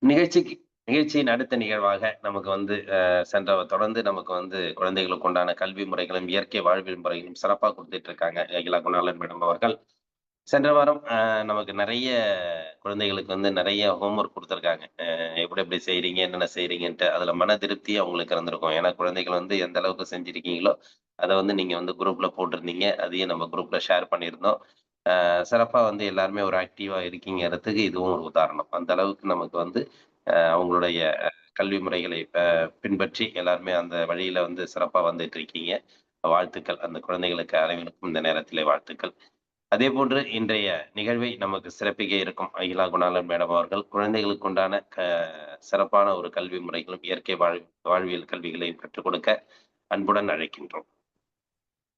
நிகழ்ச்சிக்கு நிகழ்ச்சியின் அடுத்த நிகழ்வாக நமக்கு வந்து சென்ற தொடர்ந்து நமக்கு வந்து குழந்தைகளுக்கு உண்டான கல்வி முறைகளும், இயற்கை வாழ்வியல் முறைகளும் சிறப்பா குடுத்துட்டு இருக்காங்க. அகிலா குணாளன் மேடம் அவர்கள். சென்ற வாரம் நமக்கு நெறைய குழந்தைகளுக்கு வந்து நெறைய ஹோம்வொர்க் குடுத்துருக்காங்க. எப்படி எப்படி செய்றீங்க? என்னென்ன செய்றீங்கன்ட்டு. அதுல மன திருப்தி அவங்களுக்கு இருந்திருக்கும். ஏன்னா குழந்தைகள் வந்து எந்த அளவுக்கு செஞ்சிருக்கீங்களோ, அத வந்து நீங்க வந்து குரூப்ல போட்டிருந்தீங்க. அதையும் நம்ம குரூப்ல ஷேர் பண்ணியிருந்தோம். சிறப்பா வந்து எல்லாருமே ஒரு ஆக்டிவா இருக்கீங்கறதுக்கு இதுவும் ஒரு உதாரணம். அந்த அளவுக்கு நமக்கு வந்து அவங்களுடைய கல்வி முறைகளை பின்பற்றி எல்லாருமே அந்த வழியில வந்து சிறப்பா வந்துட்டு இருக்கீங்க. வாழ்த்துக்கள். அந்த குழந்தைகளுக்கு அனைவருக்கும் இந்த நேரத்திலே வாழ்த்துக்கள். அதேபோன்று இன்றைய நிகழ்வை நமக்கு சிறப்பிக்க இருக்கும் அகிலா குணாளன் மேடம் அவர்கள் குழந்தைகளுக்கு உண்டான சிறப்பான ஒரு கல்வி முறைகளும், இயற்கை வாழ்வியல் கல்விகளையும் கற்றுக் கொடுக்க அன்புடன் அழைக்கின்றோம்.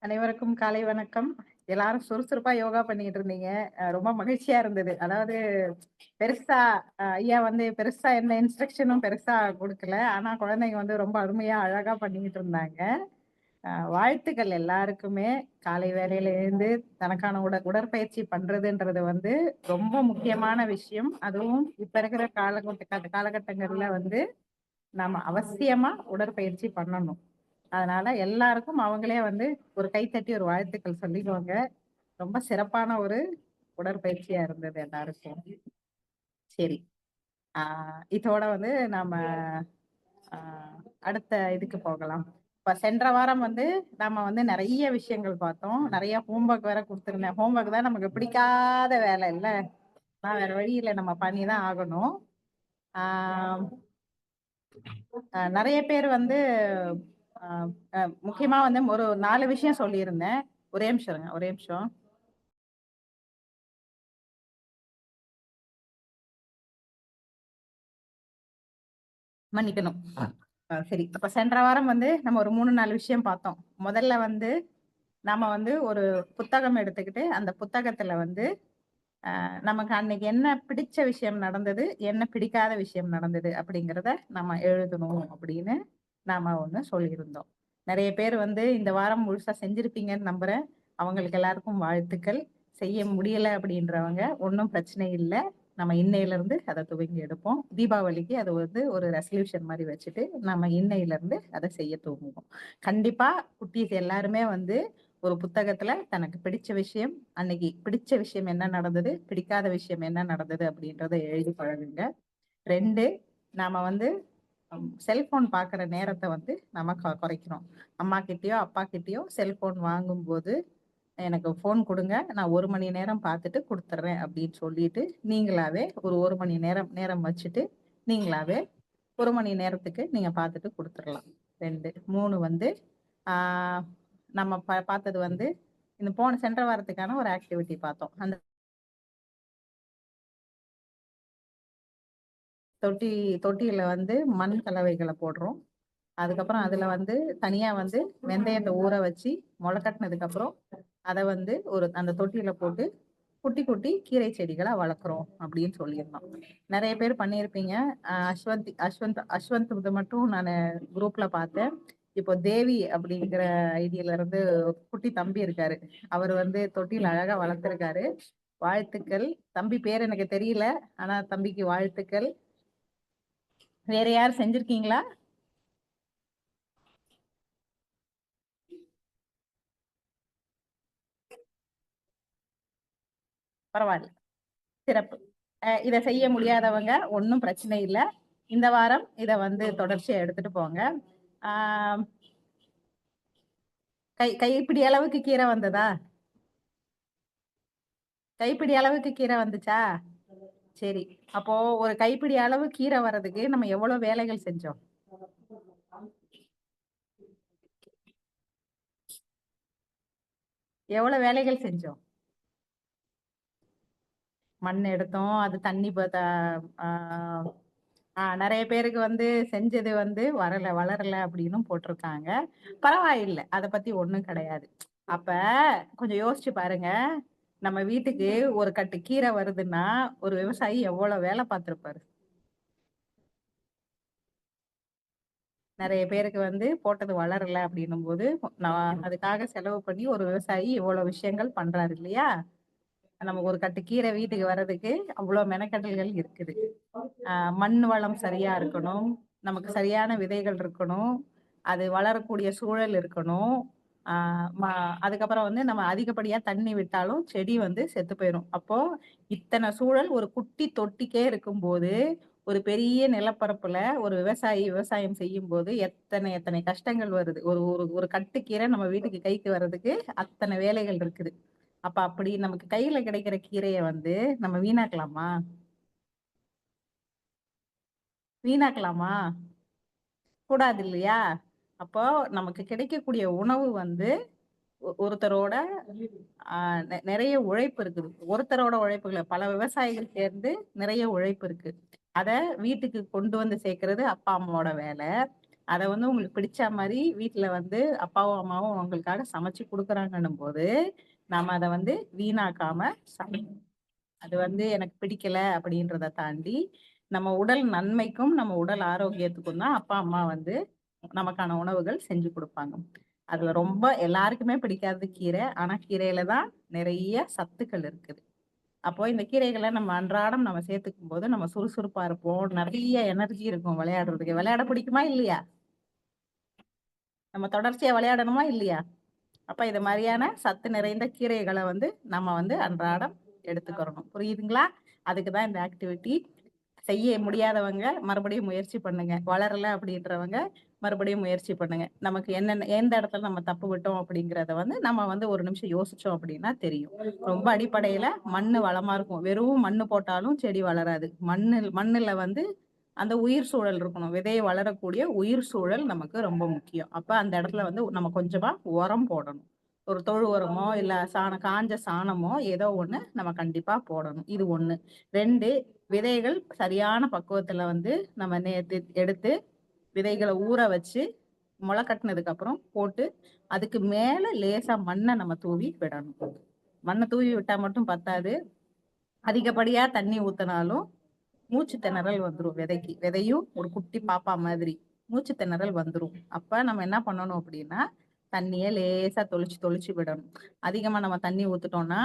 அனைவருக்கும் காலை வணக்கம். எல்லாரும் சுறுசுறுப்பா யோகா பண்ணிட்டு இருந்தீங்க. ரொம்ப மகிழ்ச்சியா இருந்தது. அதாவது பெருசா ஐயா வந்து பெருசா எந்த இன்ஸ்ட்ரக்ஷனும் பெருசா குடுக்கல. ஆனா குழந்தைங்க வந்து ரொம்ப அருமையா, அழகா பண்ணிக்கிட்டு இருந்தாங்க. வாழ்த்துக்கள் எல்லாருக்குமே. காலை வேளையில எழுந்து தனக்கான உடற்பயிற்சி பண்றதுன்றது வந்து ரொம்ப முக்கியமான விஷயம். அதுவும் இப்ப இருக்கிற காலகட்டங்கள்ல வந்து நாம அவசியமா உடற்பயிற்சி பண்ணணும். அதனால எல்லாருக்கும் அவங்களே வந்து ஒரு கைத்தட்டி ஒரு வாழ்த்துக்கள் சொல்லிக்குவாங்க. ரொம்ப சிறப்பான ஒரு உடற்பயிற்சியா இருந்தது எல்லாருக்கும். சரி. ஆ இதோட வந்து நாம ஆ அடுத்த இதுக்கு போகலாம். இப்ப சென்ற வாரம் வந்து நாம வந்து நெறைய விஷயங்கள் பார்த்தோம். நெறைய ஹோம்வொர்க் வேற குடுத்திருந்தேன். ஹோம்வொர்க் தான் நமக்கு பிடிக்காத வேலை இல்ல. ஆனா வேற வழி இல்ல. நம்ம பண்ணி தான் ஆகணும். ஆ நெறைய பேர் வந்து அ அ முக்கியமா வந்து ஒரு 4 விஷயம் சொல்லியிருந்தேன். ஒரே நிமிஷம் இருங்க. ஒரே நிமிஷம். மன்னிக்கணும். சரி. அப்ப சென்ற வாரம் வந்து நம்ம ஒரு 3, 4 விஷயம் பார்த்தோம். முதல்ல வந்து நாம வந்து ஒரு புத்தகம் எடுத்துக்கிட்டு, அந்த புத்தகத்துல வந்து நமக்கு அன்னைக்கு என்ன பிடிச்ச விஷயம் நடந்தது, என்ன பிடிக்காத விஷயம் நடந்தது அப்படிங்கிறத நம்ம எழுதணும் அப்படின்னு நாம ஒண்ணு சொல்லியிருந்தோம். நெறைய பேர் வந்து இந்த வாரம் முழுசா செஞ்சிருப்பீங்கன்னு நம்புறேன். அவங்களுக்கு எல்லாருக்கும் வாழ்த்துக்கள். செய்ய முடியல அப்படின்றவங்க ஒண்ணும் பிரச்சனை இல்ல. நம்ம இன்னையிலிருந்து அத துவங்கி எடுப்போம். தீபாவளிக்கு அது வந்து ஒரு ரெசல்யூஷன் மாரி வச்சுட்டு, நம்ம இன்னையிலிருந்து அத செய்ய துவங்குவோம். கண்டிப்பா குட்டீஸ் எல்லாருமே வந்து ஒரு புத்தகத்துல தனக்கு பிடிச்ச விஷயம், அன்னைக்கு பிடிச்ச விஷயம் என்ன நடந்தது, பிடிக்காத விஷயம் என்ன நடந்தது அப்படின்றத எழுதி பழகுங்க. 2 நாம வந்து செல்போன் பார்க்குற நேரத்த வந்து நம்ம குறைக்கிறோம். அம்மா கிட்டயோ, அப்பா கிட்டயோ செல்போன் வாங்கும்போது, "எனக்கு ஃபோன் குடுங்க. நான் 1 மணி நேரம் பார்த்துட்டு குடுத்துர்றேன்" அப்படின்னு சொல்லிட்டு, நீங்களாவே ஒரு 1 மணி நேரம் நேரம் வச்சுட்டு, நீங்களாவே 1 மணி நேரத்துக்கு நீங்க பார்த்துட்டு குடுத்துறலாம். 2 3 வந்து, ஆ நம்ம பார்த்தது வந்து, இந்த சென்ற வாரத்துக்கான ஒரு ஆக்டிவிட்டி பார்த்தோம். அந்த தொட்டி தொட்டியில வந்து மண் கலவைகள போடுறோம். அதுக்கப்புறம் அதுல வந்து தனியா வந்து வெந்தயத்த ஊற வச்சு மொள கட்டுனதுக்கு அப்புறம் அத வந்து அந்த தொட்டியில போட்டு குட்டி குட்டி கீரை செடிகளா வளர்க்குறோம் அப்படின்னு சொல்லியிருந்தோம். நெறைய பேர் பண்ணியிருப்பீங்க. அஸ்வந்த் இது மட்டும் நானு குரூப்ல பார்த்தேன். இப்போ தேவி அப்படிங்கிற ஐடியில இருந்து குட்டி தம்பி இருக்காரு. அவரு வந்து தொட்டில அழகா வளர்த்துருக்காரு. வாழ்த்துக்கள். தம்பி பேர் எனக்கு தெரியல. ஆனா தம்பிக்கு வாழ்த்துக்கள். வேற யாரும் செஞ்சிருக்கீங்களா? பரவால்ல. சிறப்பு. இத செய்ய முடியாதவங்க ஒண்ணும் பிரச்சனை இல்ல. இந்த வாரம் இத வந்து தொடர்ச்சியா எடுத்துட்டு போங்க. ஆ கைப்பிடி அளவுக்கு கீரை வந்ததா? கைப்பிடி அளவுக்கு கீரை வந்துச்சா? சரி. அப்போ ஒரு கைப்பிடி அளவு கீரை வர்றதுக்கு நம்ம எவ்வளோ வேலைகள் செஞ்சோம்? எவ்வளோ வேலைகள் செஞ்சோம்? மண் எடுத்தோம். அது தண்ணி ஆ நெறைய பேருக்கு வந்து செஞ்சது வந்து வளரல அப்டின்னும் போட்டிருக்காங்க. பரவாயில்ல. அத பத்தி ஒண்ணும் கிடையாது. அப்ப கொஞ்சம் யோசிச்சு பாருங்க. நம்ம வீட்டுக்கு ஒரு கட்டு கீரை வருதுன்னா, ஒரு விவசாயி எவ்வளோ வேல பார்த்திருப்பாரு. நெறைய பேருக்கு வந்து போட்டது வளரல அப்டின்னும்போது, நான் அதுக்காக செலவு பண்ணி ஒரு விவசாயி இவ்வளோ விஷயங்கள் பண்றாரு இல்லையா? நமக்கு ஒரு கட்டு கீரை வீட்டுக்கு வர்றதுக்கு அவ்வளவு மெனக்கடல்கள் இருக்குது. மண் வளம் சரியா இருக்கணும், நமக்கு சரியான விதைகள் இருக்கணும், அது வளரக்கூடிய சூழல் இருக்கணும். அதுக்கப்புறம் வந்து நம்ம அதிகப்படியா தண்ணி விட்டாலும் செடி வந்து செத்து போயிடும். அப்போ இத்தனை சூழல் ஒரு குட்டி தொட்டிக்கே இருக்கும்போது, ஒரு பெரிய நிலப்பரப்புல ஒரு விவசாயி விவசாயம் செய்யும்போது எத்தனை எத்தனை கஷ்டங்கள் வருது. ஒரு ஒரு ஒரு கட்டுக்கீரை நம்ம வீட்டுக்கு கைக்கு வர்றதுக்கு அத்தனை வேலைகள் இருக்குது. அப்ப அப்படி நமக்கு கையில கிடைக்கிற கீரைய வந்து நம்ம வீணாக்கலாமா? வீணாக்கலாமா? கூடாது இல்லையா? அப்போ நமக்கு கிடைக்கக்கூடிய உணவு வந்து ஒருத்தரோட நிறைய உழைப்பு இருக்குது. ஒருத்தரோட உழைப்பு இல்ல, பல விவசாயிகள் சேர்ந்து நிறைய உழைப்பு இருக்கு. அத வீட்டுக்கு கொண்டு வந்து சேர்க்கிறது அப்பா அம்மாவோட வேலை. அத வந்து உங்களுக்கு பிடிச்ச மாரி வீட்ல வந்து அப்பாவும் அம்மாவும் உங்களுக்காக சமைச்சு குடுக்குறாங்கன்னும் போது, நாம அத வந்து வீணாக்காம சமைக்கணும். அது வந்து எனக்கு பிடிக்கல அப்படின்றத தாண்டி, நம்ம உடல் நன்மைக்கும், நம்ம உடல் ஆரோக்கியத்துக்கும் தான் அப்பா, அம்மா வந்து நமக்கான உணவுகள் செஞ்சு குடுப்பாங்க. அதுல ரொம்ப எல்லாருக்குமே பிடிக்காதது கீரை. ஆனா கீரையில தான் நிறைய சத்துக்கள் இருக்குது. அப்போ இந்த கீரைகள நம்ம அன்றாடம் நம்ம சேர்த்துக்கும்போது, நம்ம சுறுசுறுப்பா இருப்போம். நெறைய எனர்ஜி இருக்கும் விளையாடுறதுக்கு. விளையாட பிடிக்குமா? இல்லையா? நம்ம தொடர்ச்சியா விளையாடணுமா? இல்லையா? அப்ப இது மாரியான சத்து நிறைந்த கீரைகள வந்து நம்ம வந்து அன்றாடம் எடுத்துக்கிறணும். புரியுதுங்களா? அதுக்கு தான் இந்த ஆக்டிவிட்டி. செய்ய முடியாதவங்க மறுபடியும் முயற்சி பண்ணுங்க. வளரல அப்படின்றவங்க மறுபடியும் முயற்சி பண்ணுங்க. நமக்கு என்னென்ன எந்த இடத்துல நம்ம தப்பு விட்டோம் அப்படிங்கிறத வந்து நம்ம வந்து ஒரு நிமிஷம் யோசிச்சோம் அப்படின்னா தெரியும். ரொம்ப அடிப்படையில மண்ணு வளமா இருக்கும். வெறும் மண்ணு போட்டாலும் செடி வளராது. மண்ணுல வந்து அந்த உயிர் சூழல் இருக்கணும். விதை வளரக்கூடிய உயிர் சூழல் நமக்கு ரொம்ப முக்கியம். அப்ப அந்த இடத்துல வந்து நம்ம கொஞ்சமா உரம் போடணும். ஒரு தொழு உரமோ, இல்ல காஞ்ச சாணமோ ஏதோ ஒண்ணு நம்ம கண்டிப்பா போடணும். இது 1. 2, விதைகள் சரியான பக்குவத்துல வந்து நம்ம நேத்து எடுத்து விதைகள ஊற வச்சு, முளை கட்டுனதுக்கு அப்புறம் போட்டு, அதுக்கு மேல லேசா மண்ண நம்ம தூவி விடணும். மண்ண தூவி விட்டா மட்டும் பத்தாது. அதிகப்படியா தண்ணி ஊத்துனாலும் மூச்சு திணறல் வந்துரும் விதைக்கு. விதையும் ஒரு குட்டி பாப்பா மாதிரி. மூச்சு திணறல் வந்துரும். அப்ப நம்ம என்ன பண்ணணும் அப்படின்னா, தண்ணிய லேசா தொளிச்சு தொளிச்சு விடணும். அதிகமா நம்ம தண்ணி ஊத்துட்டோம்னா,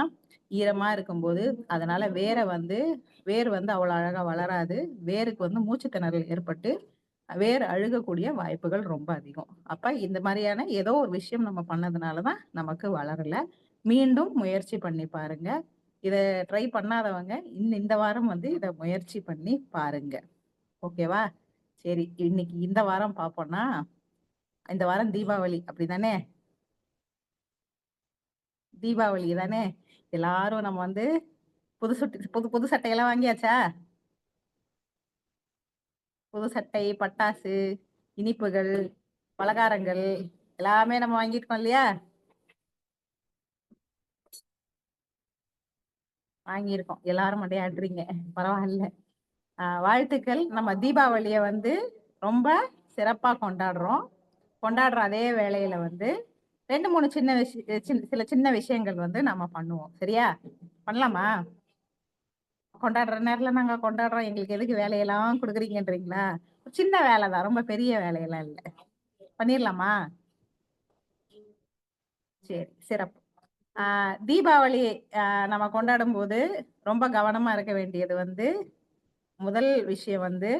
ஈரமா இருக்கும்போது, அதனால வேர் வந்து அவ்வளவு அழகா வளராது. வேருக்கு வந்து மூச்சு திணறல் ஏற்பட்டு, வேர் அழுகக்கூடிய வாய்ப்புகள் ரொம்ப அதிகம். அப்ப இந்த மாரியான ஏதோ ஒரு விஷயம் நம்ம பண்ணதுனால தான் நமக்கு வளரல. மீண்டும் முயற்சி பண்ணி பாருங்க. இத ட்ரை பண்ணாதவங்க இந்த வாரம் வந்து இத முயற்சி பண்ணி பாருங்க. ஓகேவா? சரி, இன்னைக்கு இந்த வாரம் பார்ப்போம்னா, இந்த வாரம் தீபாவளி அப்படிதானே? தீபாவளி தானே? எல்லாரும் நம்ம வந்து புது புது சட்டையெல்லாம் வாங்கியாச்சா? புது சட்டை, பட்டாசு, இனிப்புகள், பலகாரங்கள் எல்லாமே நம்ம வாங்கியிருக்கோம் இல்லையா? வாங்கியிருக்கோம். எல்லாரும் மண்டைய பரவாயில்ல. வாழ்த்துக்கள். நம்ம தீபாவளிய வந்து ரொம்ப சிறப்பா கொண்டாடுறோம். கொண்டாடுற அதே வேளையில வந்து 2, 3 சில சின்ன விஷயங்கள் வந்து நம்ம பண்ணுவோம். சரியா? பண்ணலாமா? கொண்டாடுற நேரத்துல நாங்க கொண்டாடுறோம். எங்களுக்கு எதுக்கு வேலையெல்லாம் குடுக்குறீங்கன்றீங்களா? சின்ன வேலை தான். ரொம்ப பெரிய வேலையெல்லாம் இல்ல. பண்ணிரலாமா? சரி, சிறப்பு. தீபாவளி நம்ம கொண்டாடும்போது ரொம்ப கவனமா இருக்க வேண்டியது வந்து, முதல் விஷயம் வந்து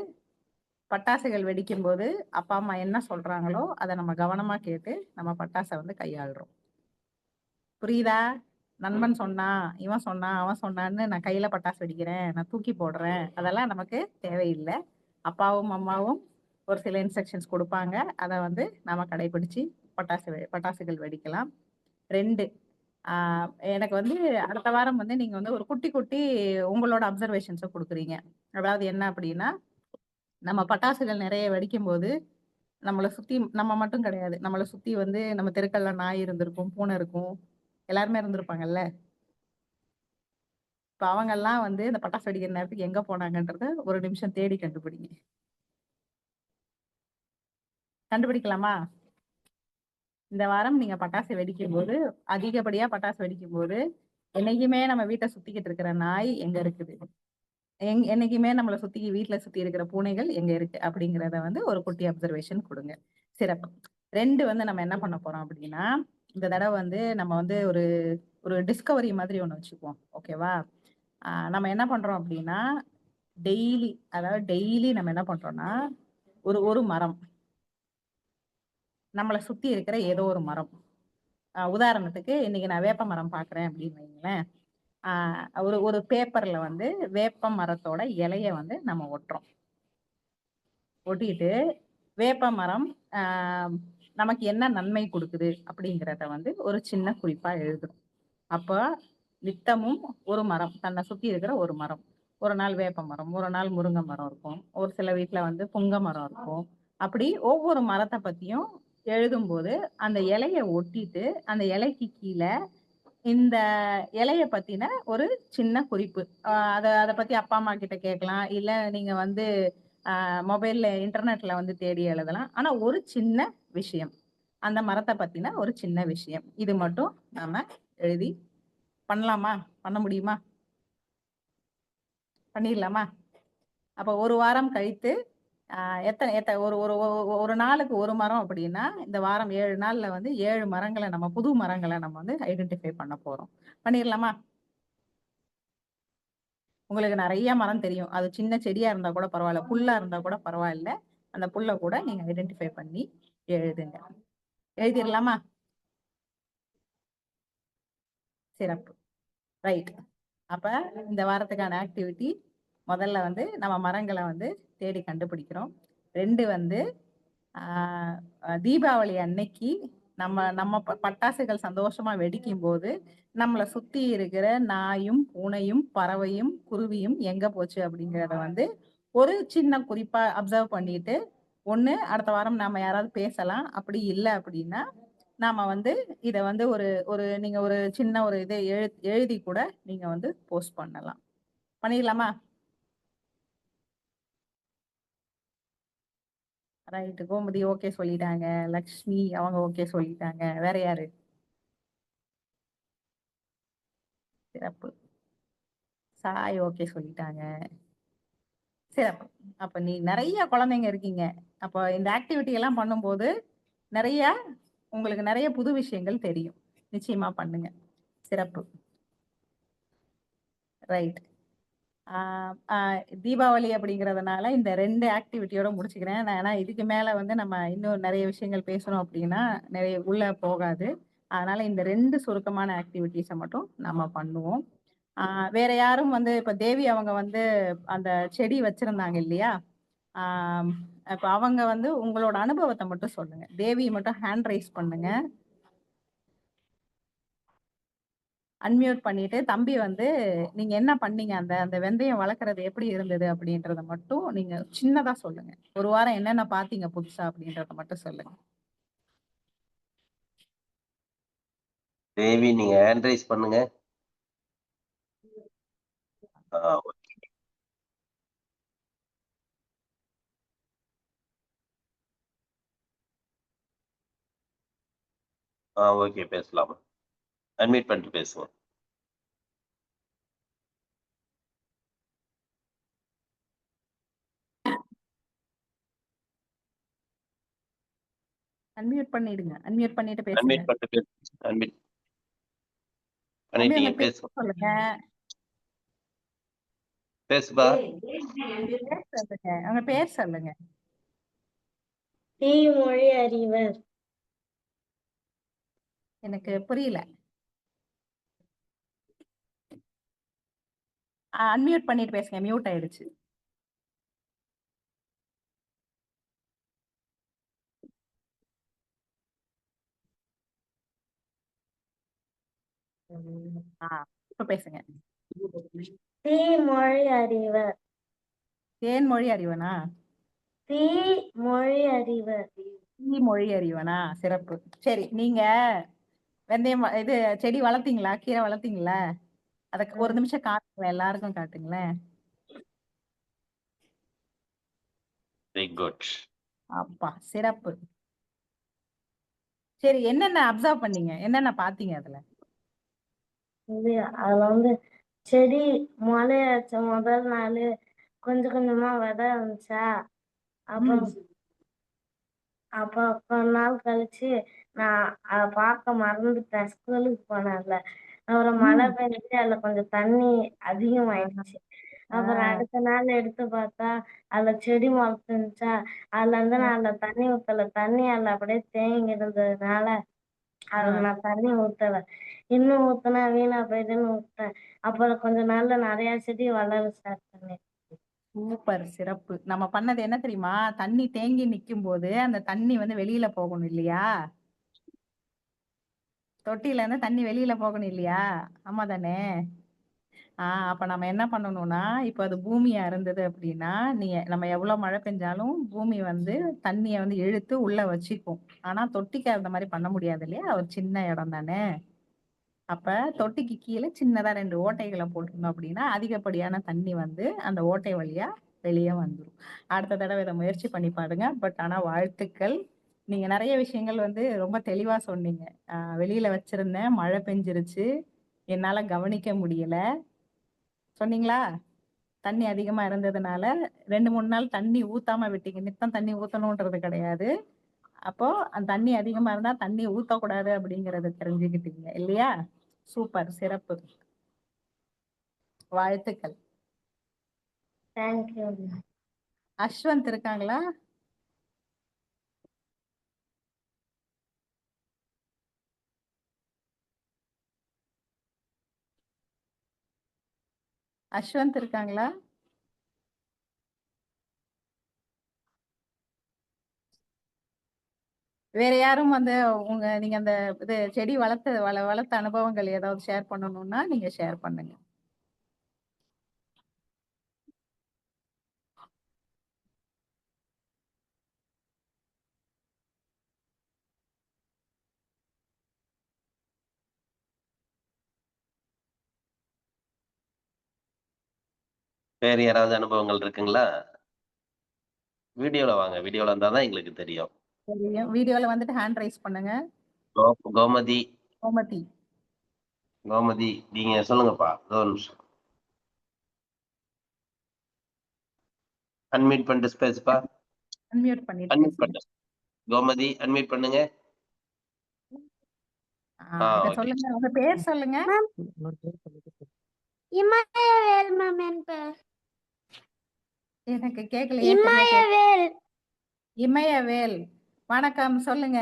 பட்டாசுகள் வெடிக்கும்போது அப்பா, அம்மா என்ன சொல்றாங்களோ அத நம்ம கவனமா கேட்டு நம்ம பட்டாச வந்து கையாளுறோம். புரியுதா? நண்பன் சொன்னான், இவன் சொன்னான், அவன் சொன்னான்னு நான் கையில பட்டாசு வெடிக்கிறேன், நான் தூக்கி போடுறேன். அதெல்லாம் நமக்கு தேவையில்ல. அப்பாவும், அம்மாவும் ஒரு சில இன்ஸ்ட்ரக்ஷன்ஸ் குடுப்பாங்க. அத வந்து நாம கடைபிடிச்சு பட்டாசுகள் வெடிக்கலாம். 2, ஆ எனக்கு வந்து அடுத்த வாரம் வந்து நீங்க வந்து ஒரு குட்டி குட்டி உங்களோட அப்சர்வேஷன்ஸ குடுக்குறீங்க. அதாவது என்ன அப்படின்னா, நம்ம பட்டாசுகள் நெறைய வெடிக்கும்போது, நம்மள சுத்தி நம்ம மட்டும் கிடையாது. நம்மள சுத்தி வந்து நம்ம தெருக்கள்ல நாய் இருந்திருக்கும், பூனை இருக்கும். எல்லாருமே இருந்திருப்பாங்கல்ல. இப்ப அவங்கலாம் வந்து இந்த பட்டாசு வெடிக்கிற நேரத்துக்கு எங்க போனாங்கன்றத ஒரு நிமிஷம் தேடி கண்டுபிடிங்க. கண்டுபிடிக்கலாமா? இந்த வாரம் நீங்க பட்டாசு வெடிக்கும்போது, அதிகப்படியா பட்டாசு வெடிக்கும்போது, என்னைக்குமே நம்ம வீட்ட சுத்திக்கிட்டு இருக்கிற நாய் எங்க இருக்குது? என்னைக்குமே நம்மள வீட்ல சுத்தி இருக்கிற பூனைகள் எங்க இருக்கு? அப்படிங்கிறத வந்து ஒரு குட்டி அப்சர்வேஷன் குடுங்க. சிறப்பு. 2 வந்து நம்ம என்ன பண்ண போறோம் அப்படின்னா, இந்த தடவ வந்து நம்ம வந்து ஒரு ஒரு டிஸ்கவரி மாதிரி ஒண்ணு வச்சுக்குவோம். ஓகேவா? நம்ம என்ன பண்றோம் அப்படின்னா, டெய்லி நம்ம என்ன பண்றோம்னா, ஒரு மரம். நம்மள சுத்தி இருக்கிற ஏதோ ஒரு மரம். உதாரணத்துக்கு இன்னைக்கு நான் வேப்ப மரம் பார்க்குறேன் அப்படின்னு வைங்களேன். ஒரு ஒரு பேப்பர்ல வந்து வேப்ப மரத்தோட இலைய வந்து நம்ம ஒட்டுறோம். ஒட்டிட்டு வேப்ப மரம் ஆ நமக்கு என்ன நன்மை குடுக்குது அப்படிங்கிறத வந்து ஒரு சின்ன குறிப்பா எழுதுறோம். அப்ப நித்தமும் ஒரு மரம், தன்னை சுத்தி இருக்கிற ஒரு மரம். ஒரு நாள் வேப்ப மரம், ஒரு நாள் முருங்கை மரம் இருக்கும். ஒரு சில வீட்ல வந்து புங்க மரம் இருக்கும். அப்படி ஒவ்வொரு மரத்த பத்தியும் எழுதும்போது, அந்த இலைய ஒட்டிட்டு, அந்த இலைக்கு கீழ இந்த இலைய பத்தின ஒரு சின்ன குறிப்பு. அத அத பத்தி அப்பா, அம்மா கிட்ட கேட்கலாம். இல்ல நீங்க வந்து மொபைல்ல இன்டர்நெட்ல வந்து தேடி எழுதலாம். ஆனா ஒரு சின்ன விஷயம். அந்த மரத்த பத்தின ஒரு சின்ன விஷயம். இது மட்டும் நாம எழுதி பண்ணலாமா? பண்ண முடியுமா? பண்ணிடலாமா? அப்ப 1 வாரம் கழித்து அ எத்தன எத்த ஒரு ஒரு ஒ ஒரு நாளுக்கு 1 மரம் அப்படின்னா, இந்த வாரம் 7 நாள்ல வந்து 7 மரங்கள நம்ம புது மரங்கள நம்ம வந்து ஐடென்டிஃபை பண்ண போறோம். பண்ணிரலாமா? உங்களுக்கு நெறைய மரம் தெரியும். அது சின்ன செடியா இருந்தா கூட பரவால்ல. புல்லா இருந்தா கூட பரவால்ல. அந்த புல்ல கூட நீங்க ஐடென்டிஃபை பண்ணி எழுதுங்க. எழுதிரலாமா? சிறப்பு. ரைட். அப்ப இந்த வாரத்துக்கான ஆக்டிவிட்டி முதல்ல வந்து நம்ம மரங்கள வந்து தேடி கண்டுபிடிக்கிறோம். 2 வந்து ஆ தீபாவளி அன்னைக்கு நம்ம நம்ம பட்டாசுகள் சந்தோஷமா வெடிக்கும்போது, நம்மள சுத்தி இருக்கிற நாயும், பூனையும், பறவையும், குருவியும் எங்க போச்சு அப்படிங்கிறத வந்து ஒரு சின்ன குறிப்பா அப்சர்வ் பண்ணிட்டு, ஒண்ணு அடுத்த வாரம் நாம யாராவது பேசலாம். அப்படி இல்ல அப்படின்னா, நாம வந்து இத வந்து ஒரு ஒரு நீங்க ஒரு சின்ன ஒரு இத எழுதி கூட நீங்க வந்து போஸ்ட் பண்ணலாம். பண்ணிடலாமா? ரைட். கோமதி ஓகே சொல்லிட்டாங்க. லக்ஷ்மி அவங்க ஓகே சொல்லிட்டாங்க. வேற யாரு? சிறப்பு. சாய் ஓகே சொல்லிட்டாங்க. சிறப்பு. அப்ப நீ நெறைய குழந்தைங்க இருக்கீங்க. அப்ப இந்த ஆக்டிவிட்டி எல்லாம் பண்ணும்போது, நெறைய உங்களுக்கு நெறைய புது விஷயங்கள் தெரியும். நிச்சயமா பண்ணுங்க. சிறப்பு. ரைட். ஆ, ஆ, தீபாவளி அப்படிங்கிறதுனால இந்த 2 ஆக்டிவிட்டியோட முடிச்சுக்கிறேன். ஏன்னா இதுக்கு மேல வந்து நம்ம இன்னும் நெறைய விஷயங்கள் பேசணும் அப்படின்னா, நெறைய உள்ள போகாது. அதனால இந்த 2 சுருக்கமான ஆக்டிவிட்டீஸ மட்டும் நம்ம பண்ணுவோம். ஆ, வேற யாரும் வந்து இப்ப தேவி அவங்க வந்து அந்த செடி வச்சிருந்தாங்க இல்லையா? ஆம், இப்ப அவங்க வந்து உங்களோட அனுபவத்த மட்டும் சொல்லுங்க. தேவி மட்டும் ஹேண்ட் ரைஸ் பண்ணுங்க. அன்மியூட் பண்ணிட்டு, தம்பி வந்து நீங்க என்ன பண்ணீங்க? அந்த அந்த வெந்தயம் வளர்க்கறது எப்படி இருந்தது? அப்படின்றத மட்டும் நீங்க சின்னதா சொல்லுங்க. ஒரு வாரம் என்னென்ன பார்த்தீங்க புதுசா? அப்படின்றத மட்டும் சொல்லுங்க. தேவி நீங்க ஹேண்ட் ரைஸ் பண்ணுங்க. ஆ, ஓகே பேசலாம். அன்மியூட் பண்ணிட்டு பேசுங்க. அன்மியூட் பண்ணிடுங்க. அன்மியூட் பண்ணிட்டு பேசுங்க. அன்மியூட் பண்ணிட்டு பேசு. அன்மியூட் தம்பி பண்ணிட்டீங்க. உங்க பேர் பேசுங்க. சொல்லுங்க. பேசுப்பா. பேர் சொல்லுங்க. உங்க பேர் சொல்லுங்க. டி மொழி அறிவர். எனக்கு புரியல. அன்மியூட் பண்ணிட்டு பேசுங்க. மியூட் ஆயிடுச்சு. ஆ, இப்ப பேசுங்க. டி மொழி அறிவர். தேன்மொழி அறிவனா? டி மொழி அறிவர். மொழி அறிவனா? சிறப்பு. சரி, நீங்க வெந்தயம் இது செடி வளர்த்தீங்களா? கீரை வளர்த்தீங்களா? அத ஒரு நிமிஷம் காட்டுங்களேன். எல்லாருக்கும் காட்டுங்களேன். Very good. அப்பா, சிறப்பு. சரி, என்னென்ன அப்சர்வ் பண்ணீங்க? என்னென்ன பார்த்தீங்க அதுல? அதுல வந்து செடி முளைய வச்ச முதல் நாள் கொஞ்சம் கொஞ்சமா விதை இருந்துச்சா, அப்புறம் அப்புறம் கொஞ்ச நாள் கழிச்சு நான் அதை பார்க்க மறந்துட்டேன். ஸ்கூலுக்கு போனேன்ல, அப்புறம் மழை பெஞ்சுட்டு அதுல கொஞ்சம் தண்ணி அதிகமாயிடுச்சு. அப்புறம் ஆஹ் அடுத்த நாள் எடுத்து பார்த்தா அதுல செடி முளைச்சிருந்துச்சா, அதுல இருந்து நான் அதுல தண்ணி ஊத்தல. தண்ணி அதுல அப்படியே தேங்கி இருந்ததுனால அதுல நான் தண்ணி ஊத்தல. இன்னும் ஊத்துனா வீணா போயிடுன்னு ஊத்தேன். அப்புறம் கொஞ்ச நாள்ல நிறைய செடி வளர ஸ்டார்ட் பண்ணேன். சூப்பர், சிறப்பு. நம்ம பண்ணது என்ன தெரியுமா? தண்ணி தேங்கி நிக்கும் போது அந்த தண்ணி வந்து வெளியில போகணும் இல்லையா? தொட்டியில இருந்து தண்ணி வெளியில போகணும் இல்லையா? ஆமா தானே? அப்ப நம்ம என்ன பண்ணணும்னா, இப்ப அது பூமியா இருந்தது அப்படின்னா, நம்ம எவ்வளவு மழை பெஞ்சாலும் பூமி வந்து தண்ணிய வந்து இழுத்து உள்ள வச்சுக்கும். ஆனா தொட்டிக்கு அந்த மாதிரி பண்ண முடியாது இல்லையா? ஒரு சின்ன இடம் தானே. அப்ப தொட்டிக்கு கீழே சின்னதா 2 ஓட்டைகளை போட்டிருந்தோம் அப்படின்னா அதிகப்படியான தண்ணி வந்து அந்த ஓட்டை வழியா வெளியே வந்துரும். அடுத்த தடவை இதை முயற்சி பண்ணி பாருங்க. பட் ஆனா வாழ்த்துக்கள். நீங்க நிறைய விஷயங்கள் வந்து ரொம்ப தெளிவா சொன்னீங்க. வெளியில வச்சிருந்தேன், மழை பெஞ்சிருச்சு, என்னால கவனிக்க முடியல சொன்னீங்களா? தண்ணி அதிகமா இருந்ததுனால 2-3 நாள் தண்ணி ஊத்தாம விட்டீங்க. நித்தம் தண்ணி ஊத்தணும்ன்றது கிடையாது. அப்போ அந்த தண்ணி அதிகமா இருந்தா தண்ணி ஊத்தக்கூடாது அப்படிங்கறத தெரிஞ்சுக்கிட்டீங்க இல்லையா? சூப்பர், சிறப்பு. வாழ்த்துக்கள். தேங்க்யூ. அஸ்வந்த் இருக்காங்களா? அஸ்வந்த் இருக்காங்களா? வேற யாரும் வந்து நீங்க அந்த இது செடி வளர்த்த அனுபவங்கள் ஏதாவது ஷேர் பண்ணணும்னா நீங்க ஷேர் பண்ணுங்க. வேற யாராவது அனுபவங்கள் இருக்குங்களா? வீடியோல வாங்க. வீடியோல இருந்தா தான் எங்களுக்கு தெரியும். தெரியும். வீடியோல வந்துட்டு ஹேண்ட் ரைஸ் பண்ணுங்க. கோமதி, கோமதி. கோமதி நீங்க சொல்லுங்கப்பா. ஒரு நிமிஷம். அன்மியூட் பண்ணிட்டு பேசுப்பா. அன்மியூட் பண்ணிட்டு அன்மியூட் பேசுங்க. பண்ணு. கோமதி அன்மியூட் பண்ணுங்க. இப்ப ஓகே. சொல்லுங்க, உங்க பேர் சொல்லுங்க. இமயவேல் மேம் என் பேர். எனக்கு கேட்கலையே, சரியா இமயவேல். இமயவேல். வணக்கம், சொல்லுங்க.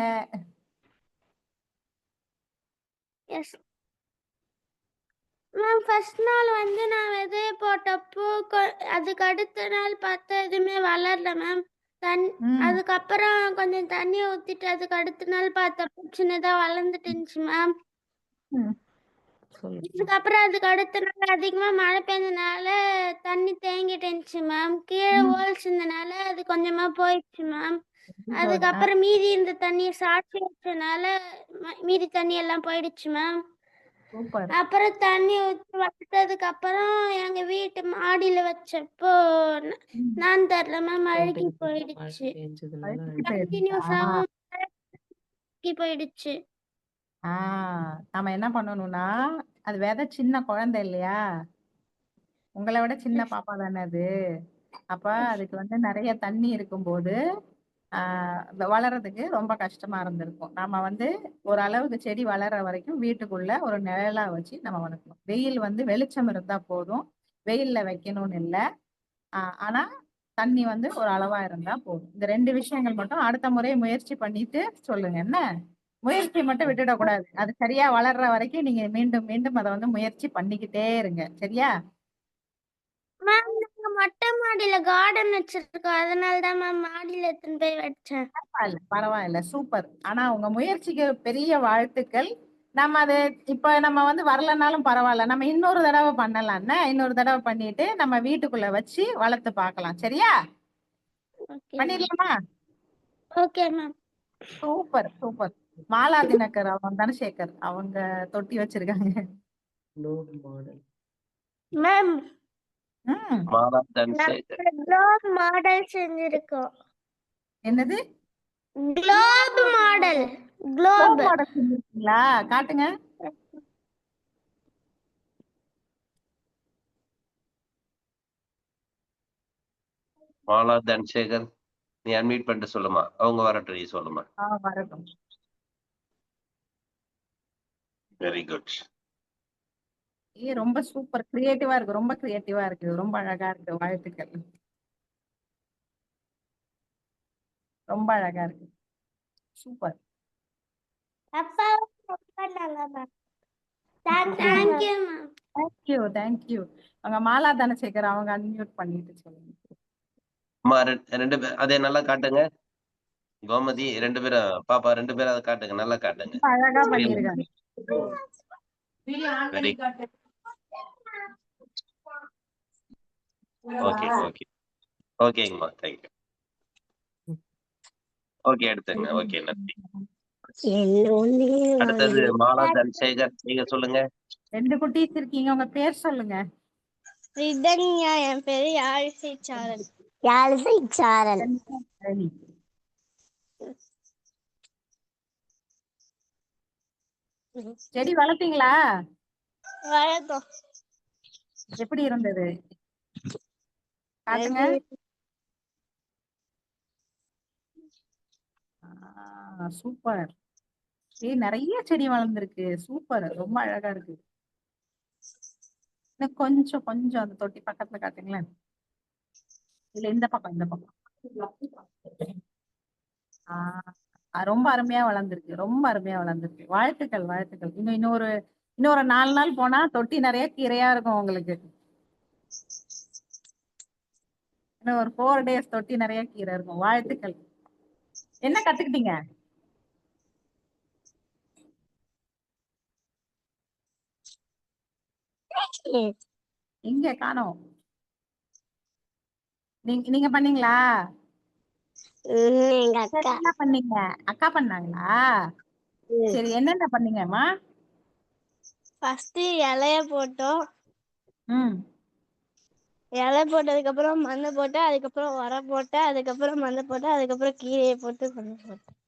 Yes ma'am. ஃபர்ஸ்ட் நாள் வந்து நான் விதைய போட்டப்போ அதுக்கு அடுத்த நாள் பார்த்தா எதுவுமே வளரல மேம். அதுக்கப்புறம் கொஞ்சம் தண்ணி ஊத்திட்டு அதுக்கு அடுத்த நாள் பார்த்தப்போ சின்னதா வளர்ந்துட்டு இருந்துச்சு மேம். அதுக்கப்புறம் அதுக்கு அடுத்த நாள் அதிகமா மழை பெஞ்சனால தண்ணி தேங்கிட்டு இருந்துச்சு மேம். கீழே ஹோல்ஸ் இருந்தனால அது கொஞ்சமா போயிடுச்சு மேம். அதுக்கப்புறம் மீதி இந்த தண்ணியை சாட்சி வச்சனால மீதி தண்ணி எல்லாம் போயிடுச்சு மேம். சூப்பர். அப்புறம் தண்ணி ஊற்றி வளர்த்ததுக்கு அப்புறம் எங்க வீட்டு மாடியில வச்சப்போ நான் தெரியல மேம், அழுகி போயிடுச்சு. கண்டினியூஸாவும் அழுகி போயிடுச்சு. நம்ம என்ன பண்ணணும்னா, அது விதை சின்ன குழந்தை இல்லையா? உங்களை விட சின்ன பாப்பா தானே அது. அப்ப அதுக்கு வந்து நிறைய தண்ணி இருக்கும்போது வளர்றதுக்கு ரொம்ப கஷ்டமா இருந்திருக்கும். நம்ம வந்து ஓரளவுக்கு செடி வளர்ற வரைக்கும் வீட்டுக்குள்ள ஒரு நிழலா வச்சு நம்ம வளர்க்கணும். வெயில் வந்து வெளிச்சம் இருந்தா போதும், வெயில்ல வைக்கணும்னு இல்லை. ஆனா தண்ணி வந்து ஒரு அளவா இருந்தா போதும். இந்த 2 விஷயங்கள் மட்டும் அடுத்த முறை முயற்சி பண்ணிட்டு சொல்லுங்க என்ன. முயற்சி மட்டும் விட்டுடக்கூடாது. அது சரியா வளர்ற வரைக்கும் நீங்க மீண்டும் மீண்டும் அதை வந்து முயற்சி பண்ணிக்கிட்டே இருங்க. சரியா? மேம் நாங்க மொட்டை மாடியில கார்டன் வச்சிருக்கோம், அதனால தான் மேம் மாடியில எடுத்துன்னு போய் வச்சேன். பரவாயில்ல, சூப்பர். ஆனா உங்க முயற்சிக்கு பெரிய வாழ்த்துக்கள். நம்ம அது இப்ப நம்ம வந்து வரலனாலும் பரவாயில்ல, நம்ம இன்னொரு தடவை பண்ணலாம்னா இன்னொரு தடவை பண்ணிட்டு நம்ம வீட்டுக்குள்ள வச்சு வளர்த்து பார்க்கலாம். சரியா? பண்ணிடலாமா? Okay ma'am. Super, super. Mala Dinakar அவங்க தனசேகர் அவங்க தொட்டி வச்சிருக்காங்க. Ma'am Mala Dhanasekar. Globe model செஞ்சிருக்கோம். என்னது? Globe model. குளோப் மாடல் செஞ்சிருக்கீங்களா? காட்டுங்க. மாலா தனசேகர் நீ அன்மியூட் பண்ணிட்டு சொல்லுமா. அவங்க வரட்டும், நீ சொல்லுமா. வரட்டும். Very good. ரொம்ப சூப்பர் கிரியேட்டிவா இருக்கு. ரொம்ப கிரியேட்டிவா இருக்கு. ரொம்ப அழகா இருக்கு. வாழ்த்துக்கள். ரொம்ப அழகா இருக்கு. சூப்பர். அப்பா பண்ணாங்க ma'am. Thank you ma'am. Thank you thank you. அவங்க மாலா தனசேகர் அவங்க அன்மியூட் பண்ணிட்டு சொல்லுங்க. அம்மா ரெண்டு பேர் அதே நல்லா காட்டுங்க. கோமதி 2 பேரும் பாப்பா 2 பேரும் அத காட்டுங்க. நல்லா காட்டுங்க. ரொம்ப அழகா ஸ்கிரீன்ல. பண்ணிருக்காங்க. Very okay, okay. ஓகேங்கம்மா. Thank you. ஓகே எடுத்துங்க. ஓகே நன்றி. அடுத்தது மாலா தனசேகர். நீங்க சொல்லுங்க. 2 குட்டீஸ் இருக்கீங்க. உங்க பேர் சொல்லுங்க. ரிதன்யா என் பேரு யாழிசை சாரல். யாழிசை சாரல். சரி. செடி வளர்த்தீங்களா? வணக்கம். எப்படி இருந்தது? காட்டுங்க. சூப்பர். நிறைய செடி வளர்ந்துருக்கு. சூப்பர். ரொம்ப அழகா இருக்கு. இன்னும் கொஞ்சம் கொஞ்சம் அந்த தொட்டி பக்கத்துல காட்டுங்களேன். இல்ல இந்த பக்கம் இந்த பக்கம். ரொம்ப அருமையா வளர்ந்துருக்கு. ரொம்ப அருமையா வளர்ந்துருக்கு. வாழ்த்துக்கள் வாழ்த்துக்கள். இன்னொரு 4 நாள் போனா தொட்டி நிறைய கீரையா இருக்கும் உங்களுக்கு. இன்னும் ஒரு 4 days தொட்டி நிறைய கீரை இருக்கும். வாழ்த்துக்கள். என்ன கத்துக்கிட்டீங்க? எங்க காணோம்? நீங்க பண்ணீங்களா? எங்க அக்கா. என்ன பண்ணீங்க? அக்கா பண்ணாங்களா? சரி என்னென்ன பண்ணீங்கம்மா? ஃபர்ஸ்ட் இலைய போட்டோம். இலை போட்டதுக்கு அப்புறம் மண்ணு போட்டேன், அதுக்கப்புறம் உரம் போட்டேன், அதுக்கப்புறம் மண்ணு போட்டேன், அதுக்கப்புறம் கீரையை போட்டு மண்ணு போட்டேன்.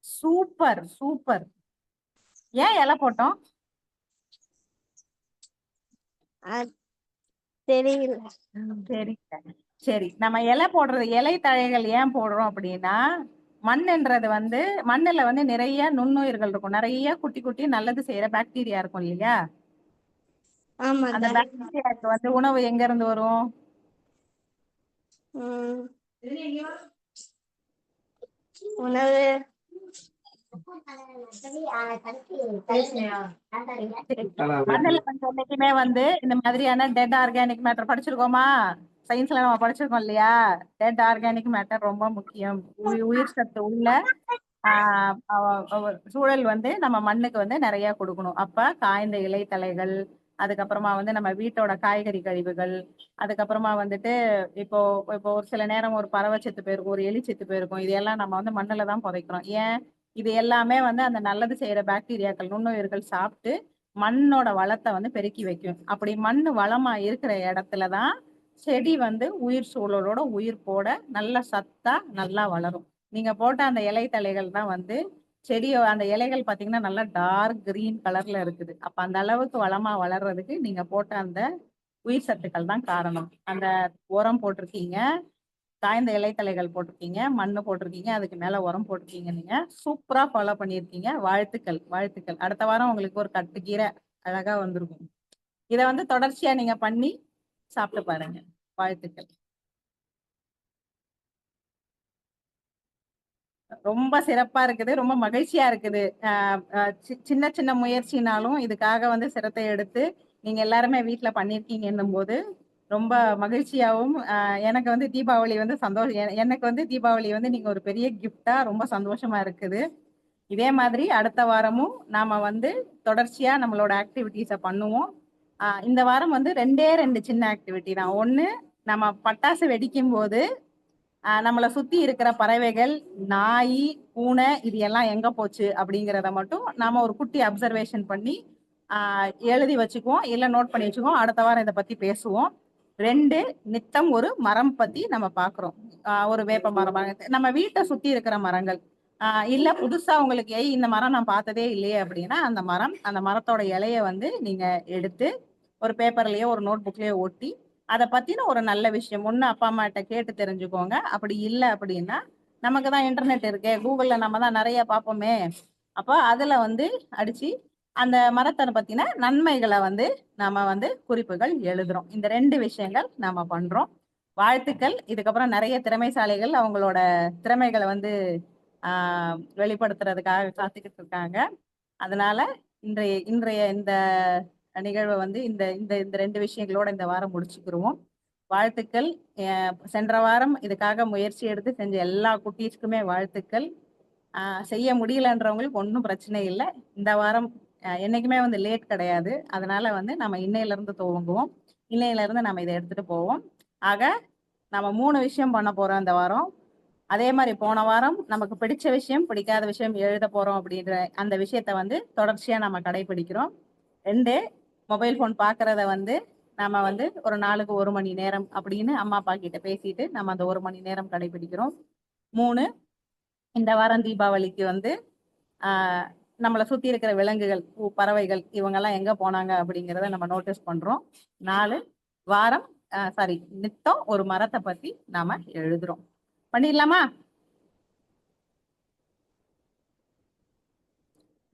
Super super. ஏன் இலை போட்டோம்? தெரியல. சரி சரி. நம்ம இலை போடுறது இலை தழைகள் ஏன் போடுறோம் அப்படின்னா, மண்ணுன்றது வந்து மண்ணுல வந்து நிறைய நுண்ணுயிர்கள் இருக்கும். நிறைய குட்டி குட்டி நல்லது செய்யற பாக்டீரியா இருக்கும் இல்லையா? அந்த பாக்டீரியாவுக்கு வந்து உணவு எங்க இருந்து வரும்? உணவு மண்ணுல வந்து என்னைக்குமே வந்து இந்த மாதிரியான டெட் ஆர்கானிக் மேட்டர் படிச்சிருக்கோமா? சயின்ஸ்ல நம்ம படிச்சிருக்கோம் இல்லையா? டெட் ஆர்கானிக் மேட்டர் ரொம்ப முக்கியம். உயிர் சத்து உள்ள சூழல் வந்து நம்ம மண்ணுக்கு வந்து நிறைய கொடுக்கணும். அப்ப காய்ந்த இலை தழைகள், அதுக்கப்புறமா வந்து நம்ம வீட்டோட காய்கறி கழிவுகள், அதுக்கப்புறமா வந்துட்டு இப்போ இப்போ ஒரு சில நேரம் ஒரு பறவை செத்து போயிருக்கும், ஒரு எலி செத்து போயிருக்கும். இதெல்லாம் நம்ம வந்து மண்ணுல தான் புதைக்கிறோம். ஏன்? இது எல்லாமே வந்து அந்த நல்லது செய்யற பாக்டீரியாக்கள் நுண்ணுயிர்கள் சாப்பிட்டு மண்ணோட வளத்தை வந்து பெருக்கி வைக்கும். அப்படி மண் வளமா இருக்கிற இடத்துலதான் செடி வந்து உயிர் சூழலோட உயிர் போட நல்ல சத்தா நல்லா வளரும். நீங்க போட்ட அந்த இலை தழைகள் தான் வந்து செடியோ அந்த இலைகள் பாத்தீங்கன்னா நல்லா டார்க் கிரீன் கலர்ல இருக்குது. அப்ப அந்த அளவுக்கு வளமா வளர்றதுக்கு நீங்க போட்ட அந்த உயிர் சத்துக்கள் தான் காரணம். அந்த உரம் போட்டிருக்கீங்க, காய்ந்த இலைத்தலைகள் போட்டிருக்கீங்க, மண்ணு போட்டிருக்கீங்க, அதுக்கு மேல உரம் போட்டிருக்கீங்க. நீங்க சூப்பரா ஃபாலோ பண்ணியிருக்கீங்க. வாழ்த்துக்கள் வாழ்த்துக்கள். அடுத்த வாரம் உங்களுக்கு ஒரு கட்டுக்கீரை அழகா வந்திருக்கும். இதை வந்து தொடர்ச்சியா நீங்க பண்ணி சாப்பிட்டு பாருங்க. வாழ்த்துக்கள். ரொம்ப சிறப்பா இருக்குது. ரொம்ப மகிழ்ச்சியா இருக்குது. சின்ன சின்ன முயற்சினாலும் இதுக்காக வந்து சிரத்தை எடுத்து நீங்க எல்லாருமே வீட்டுல பண்ணிருக்கீங்கன்னும் போது ரொம்ப மகிழ்ச்சியாவும் எனக்கு வந்து தீபாவளி வந்து எனக்கு வந்து தீபாவளி வந்து நீங்க ஒரு பெரிய கிஃப்டா ரொம்ப சந்தோஷமா இருக்குது. இதே மாதிரி அடுத்த வாரமும் நாம வந்து தொடர்ச்சியா நம்மளோட ஆக்டிவிட்டிஸை பண்ணுவோம். இந்த வாரம் வந்து 2 சின்ன ஆக்டிவிட்டி தான். ஒண்ணு, நம்ம பட்டாசு வெடிக்கும் போது நம்மளை சுத்தி இருக்கிற பறவைகள், நாய், பூனை இது எல்லாம் எங்க போச்சு அப்படிங்கிறத மட்டும் நாம ஒரு குட்டி அப்சர்வேஷன் பண்ணி எழுதி வச்சுக்குவோம், இல்ல நோட் பண்ணி வச்சுக்குவோம். அடுத்த வாரம் இதை பத்தி பேசுவோம். 2, நித்தம் ஒரு மரம் பத்தி நம்ம பாக்குறோம். ஒரு வேப்ப மரம், நம்ம வீட்டை சுத்தி இருக்கிற மரங்கள், இல்ல புதுசா உங்களுக்கு இந்த மரம் நான் பார்த்ததே இல்லையே அப்படின்னா அந்த மரத்தோட இலைய வந்து நீங்க எடுத்து ஒரு பேப்பர்லயோ ஒரு நோட் புக்லயோ ஒட்டி அதை பத்தின ஒரு நல்ல விஷயம் ஒண்ணு அப்பா அம்மா கிட்ட கேட்டு தெரிஞ்சுக்கோங்க. அப்படி இல்லை அப்படின்னா நமக்கு தான் இன்டர்நெட் இருக்கே, கூகுள்ல நம்ம தான் நிறைய பார்ப்போமே, அப்போ அதுல வந்து அடிச்சு அந்த மரத்தை பத்தின நன்மைகளை வந்து நாம வந்து குறிப்புகள் எழுதுறோம். இந்த 2 விஷயங்கள் நாம பண்றோம். வாழ்த்துக்கள். இதுக்கப்புறம் நிறைய திறமைசாலிகள் அவங்களோட திறமைகளை வந்து வெளிப்படுத்துறதுக்காக காத்துக்கிட்டு இருக்காங்க. அதனால இன்றைய இன்றைய இந்த நிகழ்வை வந்து இந்த இந்த இந்த 2 விஷயங்களோட இந்த வாரம் முடிச்சுக்கிருவோம். வாழ்த்துக்கள். சென்ற வாரம் இதுக்காக முயற்சி எடுத்து செஞ்ச எல்லா குட்டீஸ்க்குமே வாழ்த்துக்கள். செய்ய முடியலன்றவங்களுக்கு ஒன்றும் பிரச்சனை இல்லை. இந்த வாரம் என்னைக்குமே வந்து லேட் கிடையாது. அதனால வந்து நம்ம இன்னையில இருந்து துவங்குவோம். இன்னையில இருந்து நம்ம இதை எடுத்துட்டு போவோம். ஆக நம்ம 3 விஷயம் பண்ண போறோம் இந்த வாரம். அதே மாதிரி போன வாரம் நமக்கு பிடிச்ச விஷயம் பிடிக்காத விஷயம் எழுத போறோம் அப்படின்ற அந்த விஷயத்த வந்து தொடர்ச்சியா நம்ம கடைபிடிக்கிறோம். 2, மொபைல் போன் பாக்குறத வந்து நம்ம வந்து ஒரு நாளுக்கு 1 மணி நேரம் அப்படின்னு அம்மா அப்பா கிட்ட பேசிட்டு நம்ம அந்த 1 மணி நேரம் கடைபிடிக்கிறோம். 3, இந்த வாரம் தீபாவளிக்கு வந்து நம்மளை சுத்தி இருக்கிற விலங்குகள், பறவைகள் இவங்கெல்லாம் எங்க போனாங்க அப்படிங்கிறத நம்ம நோட்டீஸ் பண்றோம். 4, வாரம் நித்தம் ஒரு மரத்தை பத்தி நாம எழுதுறோம். பண்ணிடலாமா?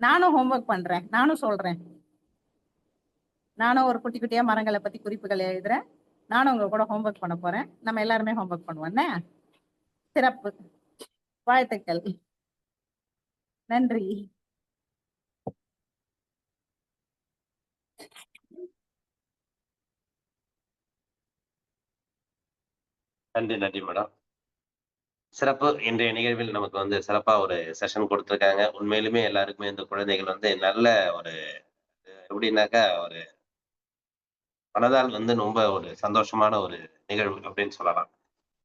நானும் ஹோம்ஒர்க் பண்றேன். நானும் சொல்றேன். நானும் ஒரு குட்டி குட்டியா மரங்களை பத்தி குறிப்புகள் எழுதுறேன். நானும் உங்க கூட ஹோம்ஒர்க் பண்ண போறேன். நம்ம எல்லாருமே ஹோம்ஒர்க் பண்ணுவோம். சிறப்பு. வாழ்த்துக்கள். நன்றி. நன்றி மேடம். சிறப்பு. இன்றைய நிகழ்வில் நமக்கு வந்து சிறப்பா ஒரு செஷன் கொடுத்திருக்காங்க. உண்மையிலுமே எல்லாருக்குமே இந்த குழந்தைகள் வந்து நல்ல ஒரு எப்படின்னாக்கா ஒரு மனதால் வந்து ரொம்ப ஒரு சந்தோஷமான ஒரு நிகழ்வு அப்படின்னு சொல்லலாம்.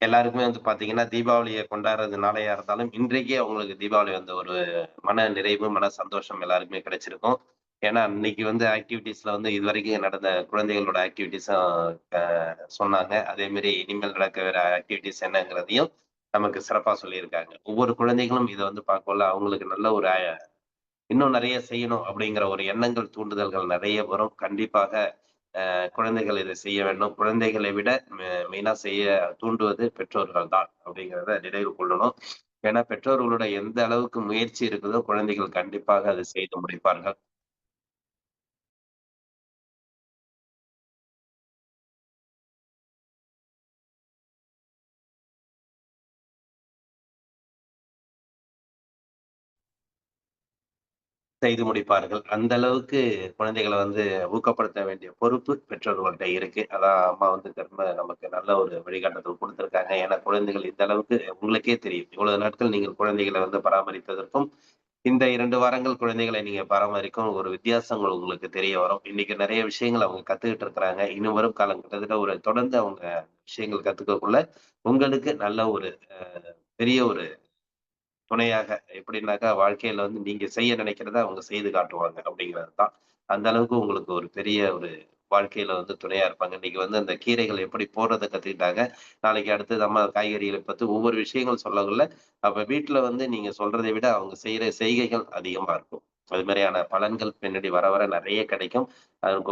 எல்லாருக்குமே வந்து பாத்தீங்கன்னா தீபாவளியை கொண்டாடுறது நாளையா இருந்தாலும் இன்றைக்கே அவங்களுக்கு தீபாவளி வந்து ஒரு மன நிறைவு, மன சந்தோஷம் எல்லாருக்குமே கிடைச்சிருக்கும். ஏன்னா இன்னைக்கு வந்து ஆக்டிவிட்டீஸ்ல வந்து இதுவரைக்கும் நடந்த குழந்தைகளோட ஆக்டிவிட்டீஸும் சொன்னாங்க. அதே மாதிரி இனிமேல் நடக்க வேற ஆக்டிவிட்டீஸ் என்னங்கிறதையும் நமக்கு சிறப்பா சொல்லியிருக்காங்க. ஒவ்வொரு குழந்தைகளும் இதை வந்து பார்க்கல அவங்களுக்கு நல்ல ஒரு இன்னும் நிறைய செய்யணும் அப்படிங்கிற ஒரு எண்ணங்கள், தூண்டுதல்கள் நிறைய வரும். கண்டிப்பாக குழந்தைகள் இதை செய்ய வேண்டும். குழந்தைகளை விட மெயினா செய்ய தூண்டுவது பெற்றோர்கள் தான் அப்படிங்கிறத நினைவு கொள்ளணும். ஏன்னா பெற்றோர்களோட எந்த அளவுக்கு முயற்சி இருக்குதோ குழந்தைகள் கண்டிப்பாக அதை செய்து முடிப்பார்கள். செய்து முடிப்பார்கள். அந்த அளவுக்கு குழந்தைகள வந்து ஊக்கப்படுத்த வேண்டிய பொறுப்பு பெற்றோர்கள்ட்ட இருக்கு. அதான் அம்மா வந்து திரும்ப நமக்கு நல்ல ஒரு வழிகாட்டுதல் குடுத்திருக்காங்க. ஏன்னா குழந்தைகள் இந்த அளவுக்கு உங்களுக்கே தெரியும். இவ்வளவு நாட்கள் நீங்கள் குழந்தைகள வந்து பராமரித்ததற்கும், இந்த 2 வாரங்கள் குழந்தைகளை நீங்க பராமரிக்கும் ஒரு வித்தியாசங்கள் உங்களுக்கு தெரிய வரும். இன்னைக்கு நெறைய விஷயங்கள் அவங்க கத்துக்கிட்டு இருக்கிறாங்க. இன்னும் வரும் காலம் கிட்டத்தட்ட ஒரு தொடர்ந்து அவங்க விஷயங்கள் கத்துக்கக்குள்ள, உங்களுக்கு நல்ல ஒரு பெரிய ஒரு துணையாக எப்படின்னாக்கா, வாழ்க்கையில வந்து நீங்க செய்ய நினைக்கிறத அவங்க செய்து காட்டுவாங்க அப்படிங்கிறது தான். அந்த அளவுக்கு உங்களுக்கு ஒரு பெரிய ஒரு வாழ்க்கையில வந்து துணையா இருப்பாங்க. இன்னைக்கு வந்து அந்த கீரைகள் எப்படி போடுறத கத்துக்கிட்டாங்க. நாளைக்கு அடுத்தது அம்மா காய்கறிகள பத்தி ஒவ்வொரு விஷயங்கள் சொல்லக்குள்ள, அப்ப வீட்ல வந்து நீங்க சொல்றதை விட அவங்க செய்யற செய்கைகள் அதிகமா இருக்கும். அது மாதிரியான பலன்கள் பின்னாடி வர வர நெறைய கிடைக்கும். அதற்கு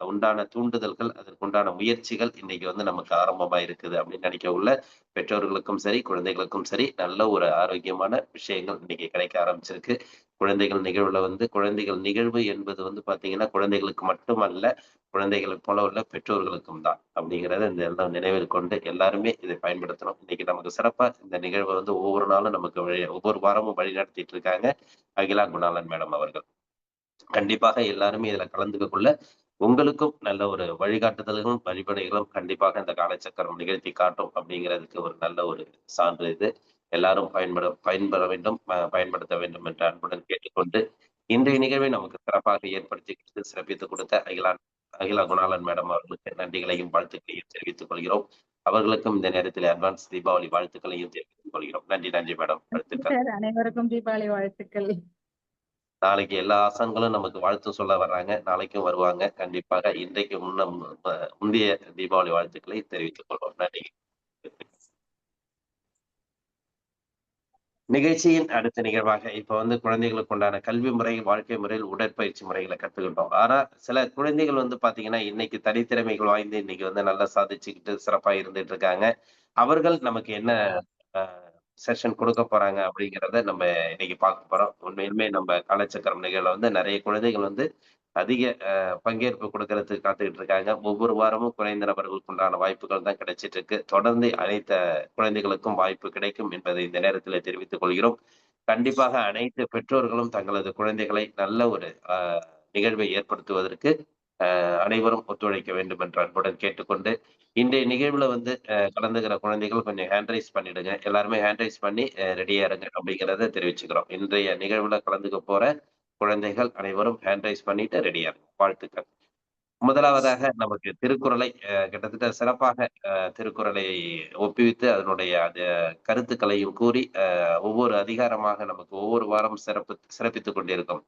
உண்டான தூண்டுதல்கள், அதற்குண்டான முயற்சிகள் இன்னைக்கு வந்து நமக்கு ஆரம்பமா இருக்குது அப்படின்னு நினைக்கக்குள்ள பெற்றோர்களுக்கும் சரி, குழந்தைகளுக்கும் சரி, நல்ல ஒரு ஆரோக்கியமான விஷயங்கள் இன்னைக்கு கிடைக்க ஆரம்பிச்சிருக்கு. குழந்தைகள் நிகழ்வுல வந்து குழந்தைகள் நிகழ்வு என்பது வந்து பார்த்தீங்கன்னா, குழந்தைகளுக்கு மட்டுமல்ல, குழந்தைகளைப் போல உள்ள பெற்றோர்களுக்கும் தான். அப்படிங்கிறத இந்த எல்லாம் நினைவில் கொண்டு எல்லாருமே இதை பயன்படுத்தணும். இன்னைக்கு நமக்கு சிறப்பா இந்த நிகழ்வ வந்து ஒவ்வொரு நாளும் நமக்கு ஒவ்வொரு வாரமும் வழிநடத்திட்டு இருக்காங்க, அகிலா குணாளன் மேடம் அவர்கள். கண்டிப்பாக எல்லாருமே இதுல கலந்துக்கக்குள்ள, உங்களுக்கும் நல்ல ஒரு வழிகாட்டுதல்களும், வழிமுறைகளும் கண்டிப்பாக இந்த காலச்சக்கரம் நிகழ்த்தி காட்டும் அப்படிங்கிறதுக்கு ஒரு நல்ல ஒரு சான்று இது. எல்லாரும் பயன்பெற வேண்டும், பயன்படுத்த வேண்டும் என்று அன்புடன் கேட்டுக்கொண்டு, இன்றைய நிகழ்வை நமக்கு சிறப்பாக ஏற்படுத்தி கொடுத்து சிறப்பித்துக் கொடுத்த அகிலா குணாளன் மேடம் அவர்களுக்கு நன்றிகளையும், வாழ்த்துக்களையும் தெரிவித்துக் கொள்கிறோம். அவர்களுக்கும் இந்த நேரத்தில் அட்வான்ஸ் தீபாவளி வாழ்த்துக்களையும் தெரிவித்துக் கொள்கிறோம். நன்றி மேடம். வாழ்த்துக்கள். அனைவருக்கும் தீபாவளி வாழ்த்துக்கள். நாளைக்கு எல்லா ஆசான்களும் நமக்கு வாழ்த்து சொல்ல வர்றாங்க. நாளைக்கும் வருவாங்க. கண்டிப்பாக இன்றைக்கு முந்தைய தீபாவளி வாழ்த்துக்களை தெரிவித்துக் கொள்வோம். நன்றி. நிகழ்ச்சியின் அடுத்த நிகழ்வாக இப்ப வந்து குழந்தைகளுக்கு உண்டான கல்வி முறை, வாழ்க்கை முறையில் உடற்பயிற்சி முறைகளை கத்துக்கிட்டோம். ஆனா சில குழந்தைகள் வந்து பாத்தீங்கன்னா, இன்னைக்கு தனித்திறமைகள் வாய்ந்து இன்னைக்கு வந்து நல்லா சாதிச்சுக்கிட்டு சிறப்பா இருந்துட்டு இருக்காங்க. அவர்கள் நமக்கு என்ன அ செஷன் கொடுக்க போறாங்க அப்படிங்கிறத நம்ம இன்னைக்கு பார்க்க போறோம். உண்மையிலுமே நம்ம காலச்சக்கரம் நிகழ்வுல வந்து நிறைய குழந்தைகள் வந்து அதிக பங்கேற்பு கொடுக்கறதுக்கு காத்துக்கிட்டு இருக்காங்க. ஒவ்வொரு வாரமும் குறைந்த நபர்களுக்கு உண்டான வாய்ப்புகள் தான் கிடைச்சிட்டு இருக்கு. தொடர்ந்து அனைத்து குழந்தைகளுக்கும் வாய்ப்பு கிடைக்கும் என்பதை இந்த நேரத்தில் தெரிவித்துக் கொள்கிறோம். கண்டிப்பாக அனைத்து பெற்றோர்களும் தங்களது குழந்தைகளை நல்ல ஒரு நிகழ்வை ஏற்படுத்துவதற்கு அனைவரும் ஒத்துழைக்க வேண்டும் என்று அன்புடன் கேட்டுக்கொண்டு, இன்றைய நிகழ்வுல வந்து கலந்துக்கிற குழந்தைகள் கொஞ்சம் ஹேண்ட் ரைஸ் பண்ணிடுங்க. எல்லாருமே ஹேண்ட் ரைஸ் பண்ணி ரெடியா இருங்க அப்படிங்கிறத தெரிவிச்சுக்கிறோம். இன்றைய நிகழ்வுல கலந்துக்க போற குழந்தைகள் அனைவரும் ஹேண்ட் ரைஸ் பண்ணிட்டு ரெடியா இருங்க. வாழ்த்துக்கள். முதலாவதாக நமக்கு திருக்குறளை கிட்டத்தட்ட சிறப்பாக திருக்குறளை ஒப்புவித்து அதனுடைய கருத்துக்களையும் கூறி ஒவ்வொரு அதிகாரமாக நமக்கு ஒவ்வொரு வாரம் சிறப்பித்துக் கொண்டிருக்கும்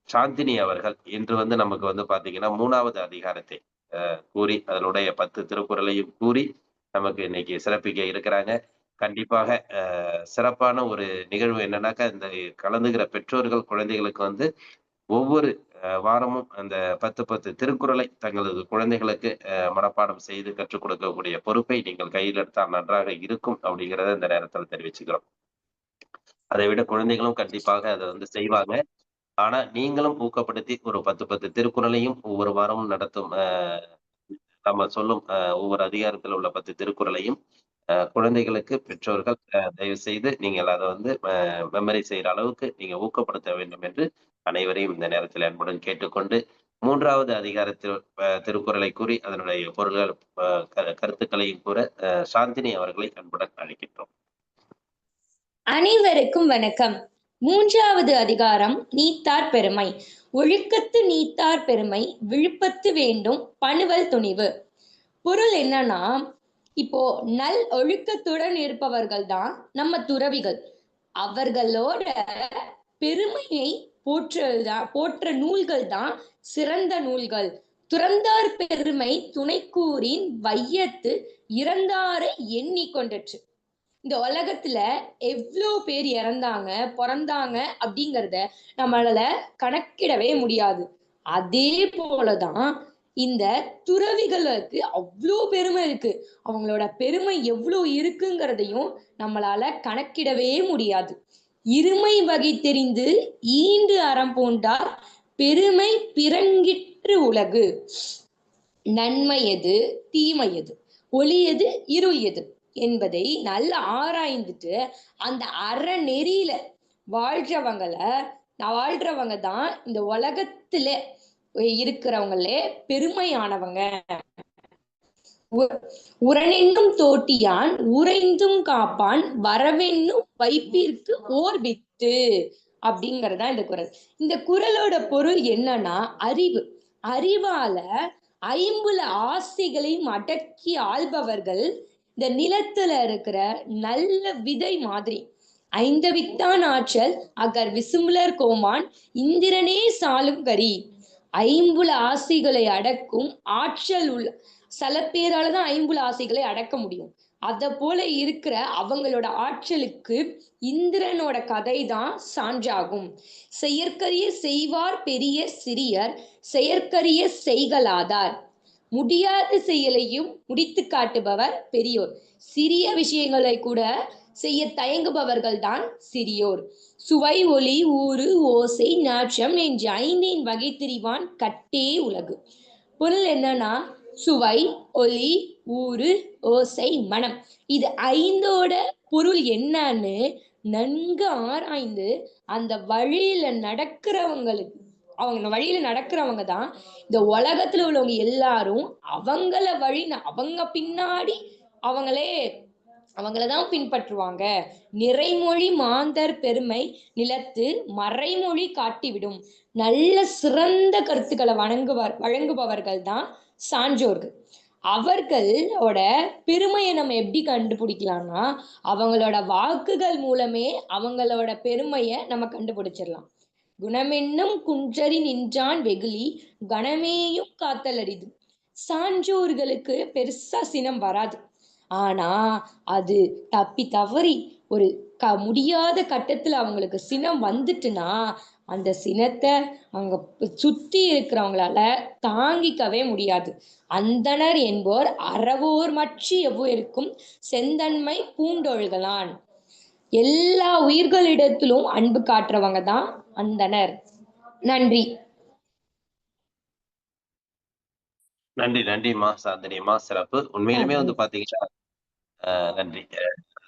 சாந்தினி அவர்கள் இன்று வந்து நமக்கு வந்து பாத்தீங்கன்னா 3வது அதிகாரத்தை கூறி அதனுடைய 10 திருக்குறளையும் கூறி நமக்கு இன்னைக்கு சிறப்பிக்க இருக்கிறாங்க. கண்டிப்பாக சிறப்பான ஒரு நிகழ்வு என்னன்னாக்கா, இந்த கலந்துகிற பெற்றோர்கள் குழந்தைகளுக்கு வந்து ஒவ்வொரு வாரமும் அந்த 10 திருக்குறளை தங்களது குழந்தைகளுக்கு மனப்பாடம் செய்து கற்றுக் கொடுக்கக்கூடிய பொறுப்பை நீங்கள் கையில் எடுத்தால் நன்றாக இருக்கும் அப்படிங்கிறத இந்த நேரத்தில் தெரிவிச்சுக்கிறோம். அதை விட குழந்தைகளும் கண்டிப்பாக அதை வந்து செய்வாங்க. ஆனா நீங்களும் ஊக்கப்படுத்தி ஒரு 10 திருக்குறளையும் ஒவ்வொரு வாரமும் நடத்தும் நம்ம சொல்லும் ஒவ்வொரு அதிகாரத்தில் உள்ள 10 திருக்குறளையும் குழந்தைகளுக்கு பெற்றோர்கள் தயவு செய்து நீங்கள் அதை வந்து மெமரி செய்யற அளவுக்கு நீங்க ஊக்கப்படுத்த வேண்டும் என்று அனைவரையும் இந்த நேரத்தில் அன்புடன் கேட்டுக்கொண்டு 3வது அதிகாரத்தில் திருக்குறளை கூறி அதனுடைய பொருள்கள் கருத்துக்களையும் கூற சாந்தினி அவர்களை அன்புடன் அழைக்கின்றோம். அனைவருக்கும் வணக்கம். 3வது அதிகாரம் நீத்தார் பெருமை. ஒழுக்கத்து நீத்தார் பெருமை விழுப்பத்து வேண்டும் பணுவல் துணிவு. பொருள் என்னன்னா, இப்போ நல் ஒழுக்கத்துடன் இருப்பவர்கள் தான் நம்ம துறவிகள். அவர்களோட பெருமையை போற்ற நூல்கள் தான் சிறந்த நூல்கள். துறந்தார் பெருமை துணைக்கூறின் வையத்து இறந்தாரை எண்ணி கொண்டற்று. இந்த உலகத்துல எவ்வளோ பேர் இறந்தாங்க பிறந்தாங்க அப்படிங்கிறத நம்மளால கணக்கிடவே முடியாது. அதே போலதான் இந்த துறவிகளுக்கு அவ்வளோ பெருமை இருக்கு. அவங்களோட பெருமை எவ்வளோ இருக்குங்கிறதையும் நம்மளால கணக்கிடவே முடியாது. இருமை வகை தெரிந்து ஈண்டு அறம் பூண்டார் பெருமை பிறங்கிற்று உலகு. நன்மை எது தீமை எது ஒளி எது இருள் எது என்பதை நல்லா ஆராய்ந்துட்டு அந்த அறநெறியில வாழ்றவங்க தான் இந்த உலகத்துல இருக்கிறவங்களே பெருமையானவங்க. உரனென்னும் தோட்டியான் உறைந்தும் காப்பான் வரவென்னும் வைப்பிற்கு ஓர் வித்து அப்படிங்கறதா இந்த குறள். இந்த குறளோட பொருள் என்னன்னா, அறிவால ஐம்புல ஆசைகளையும் அடக்கி ஆள்பவர்கள் இந்த நிலத்துல இருக்கிற நல்ல விதை மாதிரி. 5 வித்தான் ஆற்றல் அகர் விசும்புலர் கோமான் இந்திரனே சாலும் கரி. ஐம்புல ஆசைகளை அடக்கும் ஆற்றல் உள்ள சில பேராலதான் ஐம்புல ஆசைகளை அடக்க முடியும். அத போல இருக்கிற அவங்களோட ஆற்றலுக்கு இந்திரனோட கதை தான் சான்றாகும். செயற்கரிய செய்வார் பெரிய சிறியர் செயற்கரிய செய்கலாதார். முடியாத செயலையும் முடித்து காட்டுபவர் பெரியோர். சிறிய விஷயங்களை கூட செய்ய தயங்குபவர்கள் தான் சிறியோர். சுவை ஒளி ஊறு ஓசை நாற்றம் என்ற 5 வகை திரிவான் கட்டே உலகு. பொருள் என்னன்னா, சுவை ஒளி ஊறு ஓசை மனம், இது 5ஓட பொருள் என்னன்னு நன்கு ஆராய்ந்து அந்த வழியில நடக்கிறவங்க தான் இந்த உலகத்துல உள்ளவங்க எல்லாரும் அவங்க பின்னாடி அவங்களதான் பின்பற்றுவாங்க. நிறைமொழி மாந்தர் பெருமை நிலத்து மறைமொழி காட்டிவிடும். நல்ல சிறந்த கருத்துக்களை வழங்குபவர்கள் தான் சான்றோர்கள். அவர்களோட பெருமையை நம்ம எப்படி கண்டுபிடிக்கலாம்னா, அவங்களோட வாக்குகள் மூலமே அவங்களோட பெருமையை நம்ம கண்டுபிடிச்சிடலாம். குணமென்னும் குன்றறி நின்றான் வெகுளி கணமேயும் காத்தல் அரிது. சான்றோர்களுக்கு பெருசா சினம் வராது. ஆனா அது தப்பி தவறி ஒரு முடியாத கட்டத்துல அவங்களுக்கு சினம் வந்துட்டுன்னா அந்த சினத்தை அவங்க சுத்தி இருக்கிறவங்களால தாங்கிக்கவே முடியாது. அந்தணர் என்போர் அறவோர் மற்றி எவ்வுயிருக்கும் செந்தன்மை பூண்டொழுகலான். எல்லா உயிர்களிடத்திலும் அன்பு காட்டுறவங்க தான் அந்தணர். நன்றி. நன்றி நன்றிம்மா சாந்தினியம்மா, சிறப்பு. உண்மையிலுமே வந்து பாத்தீங்கன்னா நன்றி.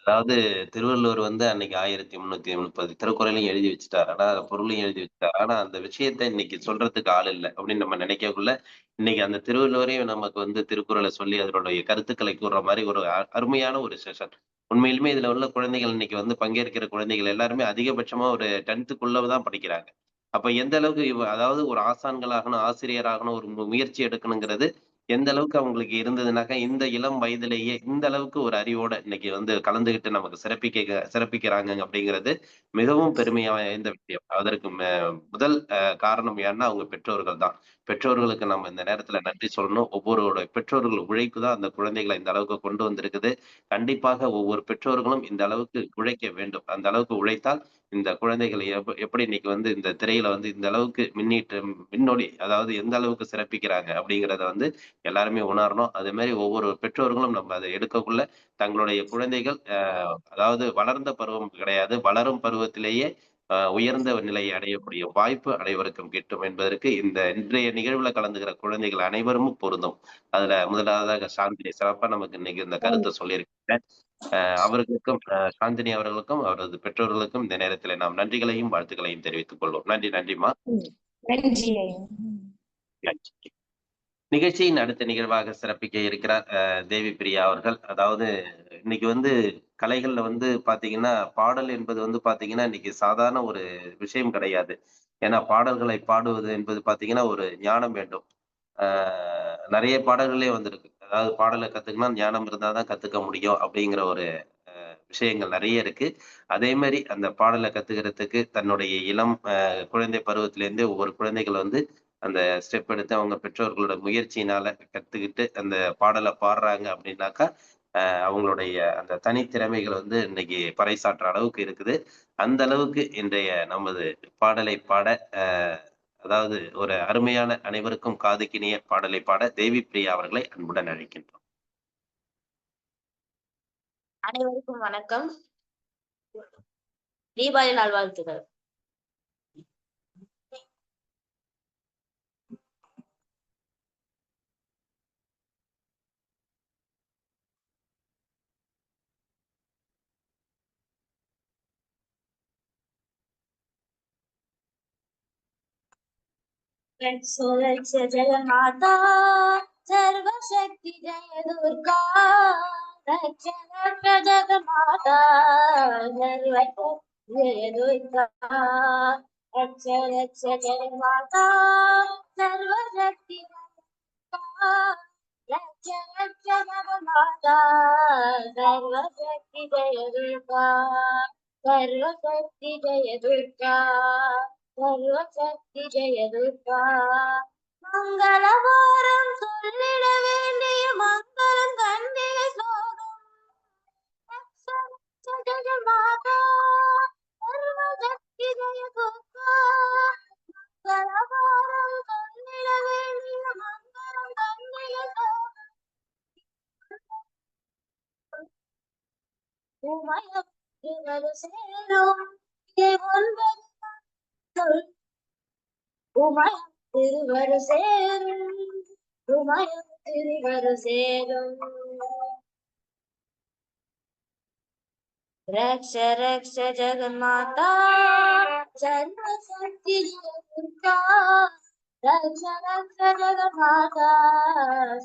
அதாவது திருவள்ளுவர் வந்து அன்னைக்கு 1330 திருக்குறளையும் எழுதி வச்சுட்டாரு. ஆனா பொருளையும் எழுதி வச்சுட்டாரு. ஆனா அந்த விஷயத்த இன்னைக்கு சொல்றதுக்கு ஆள் இல்ல அப்படின்னு நம்ம நினைக்கக்குள்ள, இன்னைக்கு அந்த திருவள்ளுவரையும் நமக்கு வந்து திருக்குறளை சொல்லி அதனுடைய கருத்துக்களை கூறுற மாரி ஒரு அருமையான ஒரு செஷன். உண்மையிலுமே இதுல உள்ள குழந்தைகள் இன்னைக்கு வந்து பங்கேற்கிற குழந்தைகள் எல்லாருமே அதிகபட்சமா ஒரு 10th தான் படிக்கிறாங்க. அப்ப எந்த அளவுக்கு அதாவது ஒரு ஆசான்களாகணும், ஆசிரியராகணும் ஒரு முயற்சி எடுக்கணுங்கிறது எந்த அளவுக்கு அவங்களுக்கு இருந்ததுனாக்கா, இந்த இளம் வயதிலேயே இந்த அளவுக்கு ஒரு அறிவோட இன்னைக்கு வந்து கலந்துகிட்டு நமக்கு சிறப்பிக்கிறாங்க அப்படிங்கிறது மிகவும் பெருமையா வாய்ந்த விஷயம். அதற்கு முதல் காரணம் யாருன்னா அவங்க பெற்றோர்கள் தான். பெற்றோர்களுக்கு நம்ம இந்த நேரத்துல நன்றி சொல்லணும். ஒவ்வொருவரோட பெற்றோர்கள் உழைப்பு தான் அந்த குழந்தைகள இந்த அளவுக்கு கொண்டு வந்திருக்குது. கண்டிப்பாக ஒவ்வொரு பெற்றோர்களும் இந்த அளவுக்கு உழைக்க வேண்டும். அந்த அளவுக்கு உழைத்தால் இந்த குழந்தைகள் எப்படி இன்னைக்கு வந்து இந்த திரையில வந்து இந்த அளவுக்கு மின்னொளி அதாவது எந்த அளவுக்கு சிறப்பிக்கிறாங்க அப்படிங்கிறத வந்து எல்லாருமே உணரணும். அதே மாரி ஒவ்வொரு பெற்றோர்களும் நம்ம அத எடுக்கக்குள்ள தங்களுடைய குழந்தைகள் அதாவது வளர்ந்த பருவம் கிடையாது. வளரும் பருவத்திலேயே உயர்ந்த நிலையை அடையக்கூடிய வாய்ப்பு அனைவருக்கும் கிட்டும் என்பதற்கு இந்த இன்றைய நிகழ்வுல கலந்துகிற குழந்தைகள் அனைவரும் பொருந்தும். அதுல முதலாவதாக சாந்தினி சிறப்பா நமக்கு இன்னைக்கு இந்த கருத்தை சொல்லியிருக்காங்க. அவர்களுக்கும் சாந்தினி அவர்களுக்கும், அவரது பெற்றோர்களுக்கும் இந்த நேரத்திலே நாம் நன்றிகளையும், வாழ்த்துக்களையும் தெரிவித்துக் கொள்வோம். நன்றி, நன்றிம்மா. நன்றி. நன்றி. நிகழ்ச்சியின் அடுத்த நிகழ்வாக சிறப்பிக்க இருக்கிறார் தேவி பிரியா அவர்கள். அதாவது இன்னைக்கு வந்து கலைகள்ல வந்து பாத்தீங்கன்னா, பாடல் என்பது வந்து பாத்தீங்கன்னா, இன்னைக்கு சாதாரண ஒரு விஷயம் கிடையாது. ஏன்னா பாடல்களை பாடுவது என்பது பாத்தீங்கன்னா, ஒரு ஞானம் வேண்டும். ஆ நெறைய பாடல்களே வந்திருக்கு. அதாவது பாடல கத்துக்கணும்னா ஞானம் இருந்தா தான் கத்துக்க முடியும் அப்படிங்கிற ஒரு விஷயங்கள் நெறைய இருக்கு. அதே மாரி அந்த பாடல கத்துக்கிறதுக்கு தன்னுடைய இளம் குழந்தை பருவத்திலேருந்தே ஒவ்வொரு குழந்தைகள் வந்து அந்த ஸ்டெப் எடுத்து அவங்க பெற்றோர்களோட முயற்சியினால கத்துக்கிட்டு அந்த பாடல பாடுறாங்க அப்படின்னாக்கா, அவங்களுடைய அந்த தனித்திறமைகள் வந்து இன்னைக்கு பறைசாற்ற அளவுக்கு இருக்குது. அந்த அளவுக்கு இன்றைய நமது பாடலை பாட அ அதாவது ஒரு அருமையான அனைவருக்கும் காதுக்கினிய பாடலை பாட தேவி பிரியா அவர்களை அன்புடன் அழைக்கின்றோம். அனைவருக்கும் வணக்கம். தீபாவளி நல்வாழ்த்துக்கள். ஜெகமாதா சர்வசக்தி ஜெய துர்கா ரட்சக ஜெகமாதா சர்வசக்தி ஜெய துர்கா ரட்ச ஜெகமாதா சர்வசக்தி ரட்ச ஜெகமாதா சர்வசக்தி ஜெய துர்கா சர்வசக்தி ஜெய துர்கா சர்வசக்தி ஜெய துர்கா மங்களவாரம் சொல்லிட வேண்டிய மங்களம் கண்டிய ஸ்லோகம் ஜெகமாதா சர்வசக்தி ஜெய துர்கா மங்களவாரம் சொல்லிட வேண்டிய மங்களம் கண்டிய ஸ்லோகம் உமயம் சேரும் ஒன்பது உமயம் திருவரு சேரும் உமயம் திருவரு சேரும் ரக்ஷ ரக்ஷ ஜெகன்மாதா சர்வசக்தி ஜெய துர்கா ரக்ஷ ரக்ஷ ஜெகன்மாதா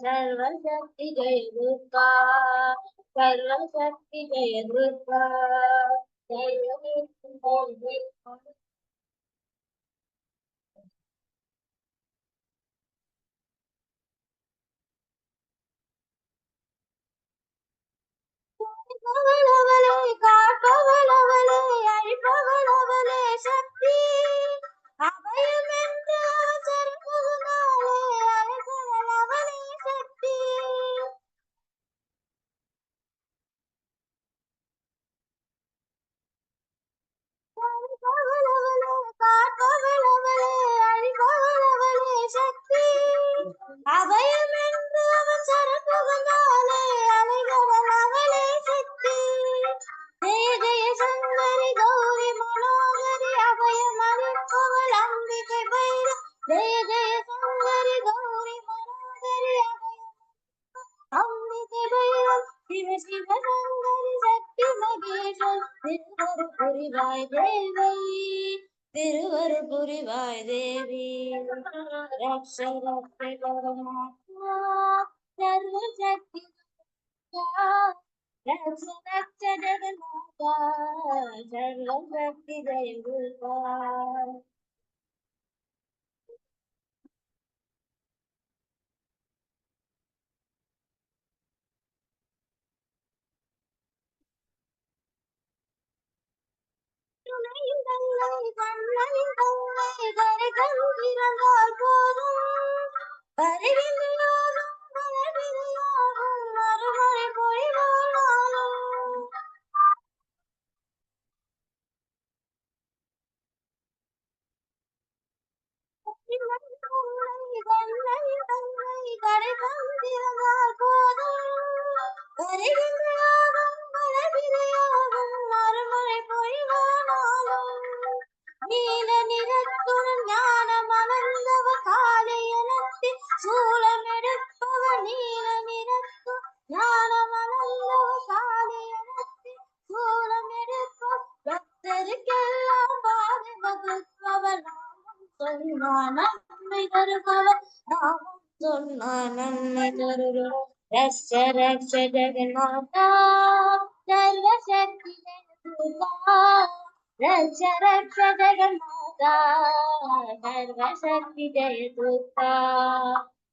சர்வசக்தி ஜெய துர்கா சர்வசக்தி ஜெய துர்கா சர்வசக்தி ஜெய துர்கா அவளே காப்பவளவளே அழிப்பவளவளே சக்தி அபயம் என்ற சர்வகுணாலே அழைப்பவளவளே சக்தி புரிவாய் தேவி திருவருள் புரிவாய் தேவி ரக்ஷ ரக்ஷ ஜெகநாதா சர்வ சக்தி ரக்ஷ ரக்ஷ ஜெகநாதா சர்வ சக்தி ஜெய துர்கா. துணையின் தந்தை கண்ணனின் தந்தை கரை கண்டிருந்தால் போதும் பரிவில்லாகும் பலவில்லாகும் மறுமொழி பொழிவானாலும் கண்ணனின் தந்தை கரை கண்டிருந்தால் போதும் பரிவில்லாகும் பலவில்லாகும் மறுமொழி பொழிவானாலும் நீல நிறத்துடன் ஞானம் அமர்ந்தவ காலையனத்தி சூலம் எடுப்பவ நீல நிறத்து ஞானம் அமர்ந்தவ காலையனத்தி சூலம் எடுப்பவ பக்தருக்கெல்லாம் பாதை வகுப்பவ நாமம் சொன்னா நன்மை தருபவ நாமம் சொன்னா நன்மை தருபவ ரக்ஷ ரக்ஷ ஜெகநாதா சர்வ சக்தி ஜெகதுர்கா ரக்ஷ ரக்ஷ ஜெகநாதா சர்வ சக்தி ஜெய துர்கா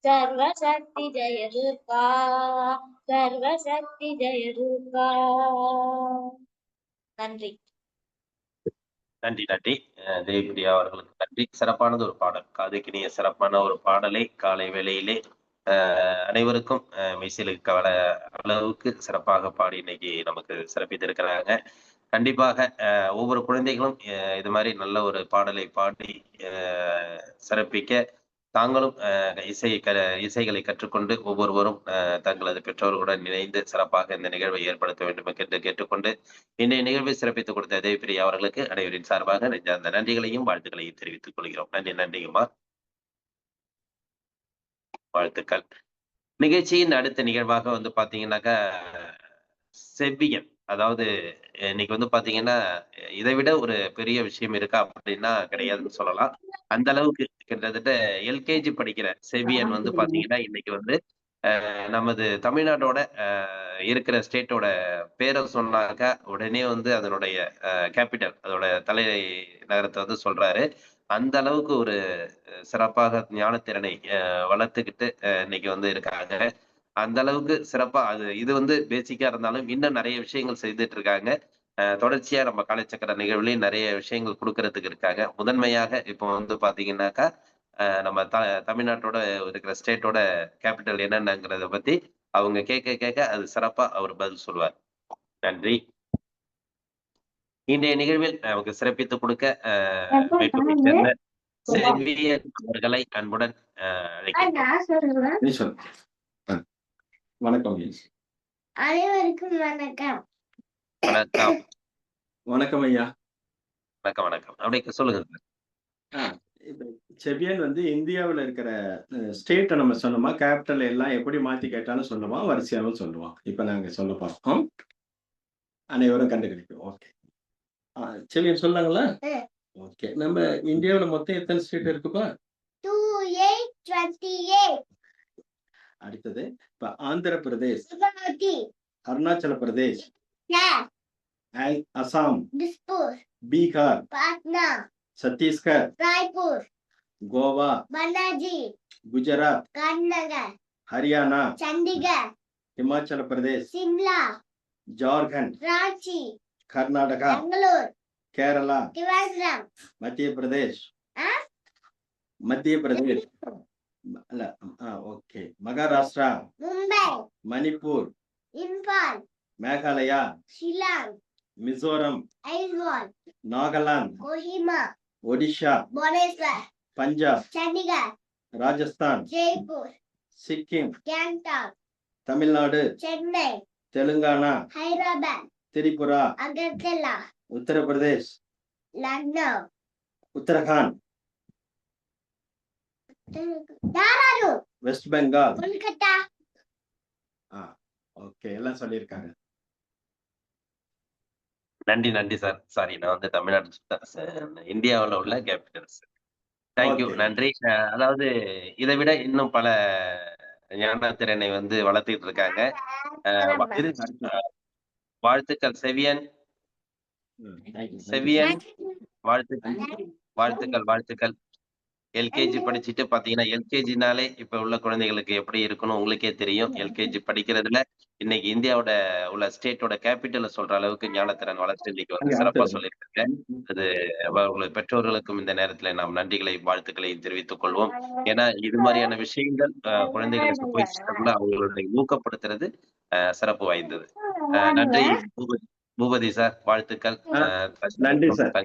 சர்வ சக்தி ஜெய துர்கா சர்வ சக்தி ஜெய துர்கா. நன்றி. நன்றி நன்றி தேவிப்பிரியா அவர்களுக்கு நன்றி. சிறப்பானது ஒரு பாடல், காதுக்கினிய சிறப்பான ஒரு பாடலை காலை வேளையிலே அனைவருக்கும் மெய்சிலுக்கு அளவுக்கு சிறப்பாக பாடி இன்னைக்கு நமக்கு சிறப்பித்திருக்கிறாங்க. கண்டிப்பாக ஒவ்வொரு குழந்தைகளும் இது மாதிரி நல்ல ஒரு பாடலை பாடி சிறப்பிக்க தாங்களும் இசைகளை கற்றுக்கொண்டு ஒவ்வொருவரும் தங்களது பெற்றோர்களுடன் இணைந்து சிறப்பாக இந்த நிகழ்வை ஏற்படுத்த வேண்டும் என்று கேட்டுக்கொண்டு இன்றைய நிகழ்வை சிறப்பித்துக் கொடுத்த தேவிப்பிரியா அவர்களுக்கு அனைவரின் சார்பாக நெஞ்சார்ந்த நன்றிகளையும் வாழ்த்துக்களையும் தெரிவித்துக் கொள்கிறோம். நன்றிங்கம்மா, வாழ்த்துக்கள். நிகழ்ச்சியின் அடுத்த நிகழ்வாக வந்து பாத்தீங்கன்னாக்கா செவ்வியன், அதாவது இன்னைக்கு வந்து பாத்தீங்கன்னா இதை விட ஒரு பெரிய விஷயம் இருக்கா அப்படின்னா கிடையாதுன்னு சொல்லலாம். அந்த அளவுக்கு கிட்டத்தட்ட எல்கேஜி படிக்கிற செவ்வியன் வந்து பாத்தீங்கன்னா இன்னைக்கு வந்து நமது தமிழ்நாட்டோட இருக்கிற ஸ்டேட்டோட பேரை சொன்னாக்கா உடனே வந்து அதனுடைய கேபிட்டல், அதோட தலை நகரத்தை வந்து சொல்றாரு. அந்த அளவுக்கு ஒரு சிறப்பாக ஞானத்திறனை வளர்த்துக்கிட்டு இன்னைக்கு வந்து இருக்காங்க. அந்த அளவுக்கு சிறப்பா இது வந்து பேசிக்கா இருந்தாலும் இன்னும் நிறைய விஷயங்கள் செய்துட்டு இருக்காங்க. தொடர்ச்சியா நம்ம காலைச்சக்கர நிகழ்வுலையும் நிறைய விஷயங்கள் கொடுக்கறதுக்கு இருக்காங்க. முதன்மையாக இப்போ வந்து பாத்தீங்கன்னாக்கா நம்ம தமிழ்நாட்டோட இருக்கிற ஸ்டேட்டோட கேபிட்டல் என்னென்னங்கிறத பத்தி அவங்க கேட்க அது சிறப்பா அவர் பதில் சொல்லுவார். நன்றி. இன்றைய நிகழ்வில் நமக்கு சிறப்பித்து கொடுக்க சேர்ந்த செவ்வியன் அவர்களை அன்புடன் அழைக்கிறேன். வணக்கம். அனைவருக்கும் வணக்கம். வணக்கம். வணக்கம் ஐயா. வணக்கம் வணக்கம். அப்படி சொல்லுங்க. செவ்வியன் வந்து இந்தியாவில் இருக்கிற ஸ்டேட்டை நம்ம சொன்னோமா, கேபிட்டல் எல்லாம் எப்படி மாத்தி கேட்டாலும் சொல்லுவோம், வரிசையாகவும் சொல்லுவோம். இப்ப நாங்க சொல்ல பார்ப்போம், அனைவரும் கண்டுபிடிக்கும். ஓகே, செவ்வியன் சொல்லாங்களா? ஓகே, நம்ம இந்தியாவில் மொத்தம் எத்தனை ஸ்டேட் இருக்குப்பா? 2828. அடுத்தது இப்ப ஆந்திர பிரதேஷ், அருணாச்சல பிரதேஷ், அசாம், பீகார், பாட்னா, சத்தீஸ்கர், ராய்ப்பூர், கோவா, பனாஜி, குஜராத், காந்திநகர், ஹரியானா, சண்டிகர், ஹிமாச்சல பிரதேஷ், சிம்லா, ஜார்க்கண்ட், ராஞ்சி, கர்நாடகா, பெங்களூர், கேரளா, திருவனந்தபுரம், மத்திய பிரதேஷ், அல்ல, ஓகே, மகாராஷ்டிரா, மும்பை, மணிப்பூர், இம்பால், மேகாலயா, ஷில்லாங், மிசோரம், ஐஸ்வால், நாகாலாந்து, கோஹிமா, ஒடிஷா, புவனேஸ்வர், பஞ்சாப், சண்டிகர், ராஜஸ்தான், ஜெய்ப்பூர், சிக்கிம், கேங்டாக், தமிழ்நாடு, சென்னை, தெலுங்கானா, ஹைதராபாத், திரிபுரா, அகர்தலா, உத்தரப்பிரதேஷ், லக்னோ, உத்தரகாண்ட், தாரானூர், வெஸ்ட் பெங்கால். கொல்கத்தா. ஓகே, எல்லாம் சொல்லியிருக்காங்க. நன்றி நன்றி சார். சாரி நான் வந்து தமிழ்நாடு இந்தியாவுல உள்ள கேபிட்டல்ஸ். Thank you okay. நன்றி. அதாவது இதை விட இன்னும் பல ஞான திறனை வந்து வளர்த்துட்டு இருக்காங்க. இருங்க, அடுத்து. வாழ்த்துக்கள் செவியன், தேங்க்யூ. செவியன் வாழ்த்துக்கள், வாழ்த்துக்கள், வாழ்த்துக்கள். எல்கேஜி படிச்சுட்டு பாத்தீங்கன்னா, எல்கேஜினாலே இப்ப உள்ள குழந்தைகளுக்கு எப்படி இருக்கணும் உங்களுக்கே தெரியும். எல்கேஜி படிக்கிறதுல இன்னைக்கு இந்தியாவோட உள்ள ஸ்டேட்டோட கேபிட்டல சொல்ற அளவுக்கு ஞானத்திறன் வளர்த்து இன்னைக்கு வந்து சிறப்பா அடுத்தது. சொல்லியிருக்காங்க. அது அவர்களுடைய பெற்றோர்களுக்கும் இந்த நேரத்துல நாம் நன்றிகளையும் வாழ்த்துக்களையும் தெரிவித்துக் கொள்வோம். ஏன்னா இது மாதிரியான விஷயங்கள் குழந்தைகளுக்கு போய் சேர்றதுல அவங்களுடைய ஊக்கப்படுத்துறது சிறப்பு வாய்ந்தது. நன்றி பூபதி சார், வாழ்த்துக்கள். நன்றி சார்.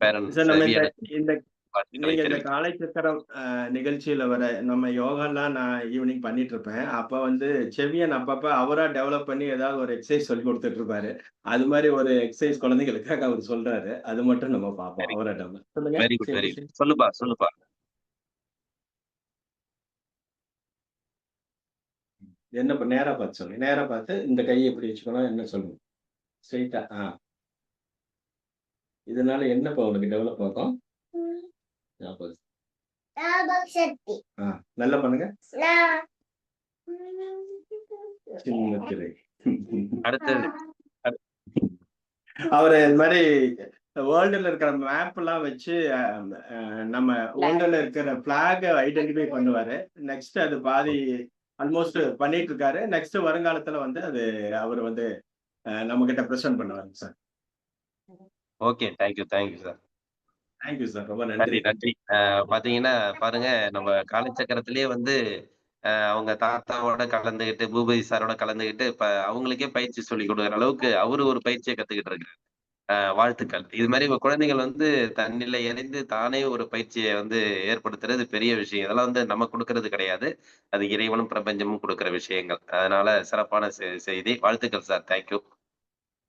பேரன் சார், நம்ம செவியனுக்கு இந்த வாழ்த்துக்களை நீங்க இந்த தெரிவித்துக் காலை சக்கரம் நிகழ்ச்சியில வர நம்ம யோகாலாம் நான் ஈவினிங் பண்ணிட்டு இருப்பேன். அப்ப வந்து செவியன் அப்பப்ப அவரா டெவலப் பண்ணி ஏதாவது ஒரு எக்ஸசைஸ் சொல்லி கொடுத்துட்டு இருப்பாரு. அது மாதிரி ஒரு எக்ஸசைஸ் குழந்தைகளுக்காக அவர் சொல்றாரு. அது மட்டும் நம்ம பார்ப்போம். அவரா டெவலப் சொல்லுங்க. Very good very good. சொல்லுப்பா சொல்லுப்பா. என்ன நேரா பார்த்து சொல்லுங்க. நேரா பார்த்து இந்த கையை எப்படி வச்சுக்கணும் என்ன சொல்லுங்க. ஸ்ட்ரைட்டா. இதனால என்னப்பா உனக்கு டெவலப் ஆகும்? நல்லா பண்ணுங்க. சின்ன திரை. அடுத்தது அவரு இந்த மாதிரி வேர்ல்டுல இருக்கிற மேப் எல்லாம் வச்சு நம்ம வேர்ல்டுல இருக்கிற பிளாக ஐடென்டிஃபை பண்ணுவாரு. நெக்ஸ்ட் அது பாதி ஆல்மோஸ்ட் பண்ணிட்டு இருக்காரு. நெக்ஸ்ட் வருங்காலத்துல வந்து அது அவர் வந்து நம்ம கிட்ட பிரசன்ட் பண்ணுவாரு sir. Okay thank you thank you sir. Thank you sir. ரொம்ப நன்றி நன்றி. நன்றி. பாத்தீங்கன்னா பாருங்க நம்ம காலச்சக்கரத்திலேயே வந்து அவங்க தாத்தாவோட கலந்துகிட்டு பூபதி சாரோட கலந்துகிட்டு இப்ப அவங்களுக்கே பயிற்சி சொல்லி கொடுக்குற அளவுக்கு அவரு ஒரு பயிற்சியை கத்துக்கிட்டு இருக்காரு. வாழ்த்துக்கள். இது மாதிரி குழந்தைகள் வந்து தன்னிலை அறிந்து தானே ஒரு பயிற்சியை வந்து ஏற்படுத்துறது பெரிய விஷயம். இதெல்லாம் வந்து நம்ம கொடுக்கறது கிடையாது. அது இறைவனும் பிரபஞ்சமும் கொடுக்கிற விஷயங்கள். அதனால சிறப்பான செய்தி. வாழ்த்துக்கள் சார். தேங்க்யூ.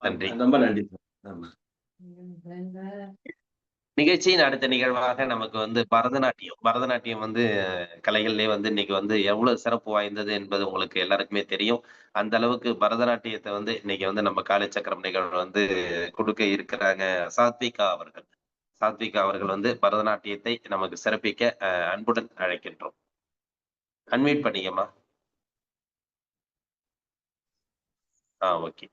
நன்றி. ரொம்ப நன்றி சார். ஆமா. நிகழ்ச்சியின் அடுத்த நிகழ்வாக நமக்கு வந்து பரதநாட்டியம் வந்து கலைகள்லயே வந்து இன்னைக்கு வந்து எவ்வளவு சிறப்பு வாய்ந்தது என்பது உங்களுக்கு எல்லாருக்குமே தெரியும். அந்த அளவுக்கு பரதநாட்டியத்தை வந்து இன்னைக்கு வந்து நம்ம காலைச்சக்கரம் நிகழ்வு வந்து கொடுக்க இருக்கிறாங்க சாத்விகா அவர்கள். சாத்விகா அவர்கள் வந்து பரதநாட்டியத்தை நமக்கு சிறப்பிக்க அன்புடன் அழைக்கின்றோம். அன்மியூட் பண்ணிக்கம்மா. ஓகே.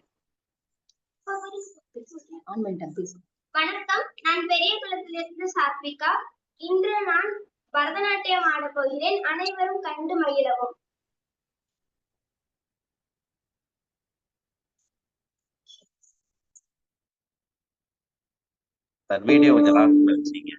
வணக்கம், நான் பெரிய குளத்திலிருந்து சாத்விகா. இன்று நான் பரதநாட்டியம் ஆடப் போகிறேன். அனைவரும் கண்டு மகிழவும். வீடியோ கொஞ்சம் லாங் வச்சீங்க.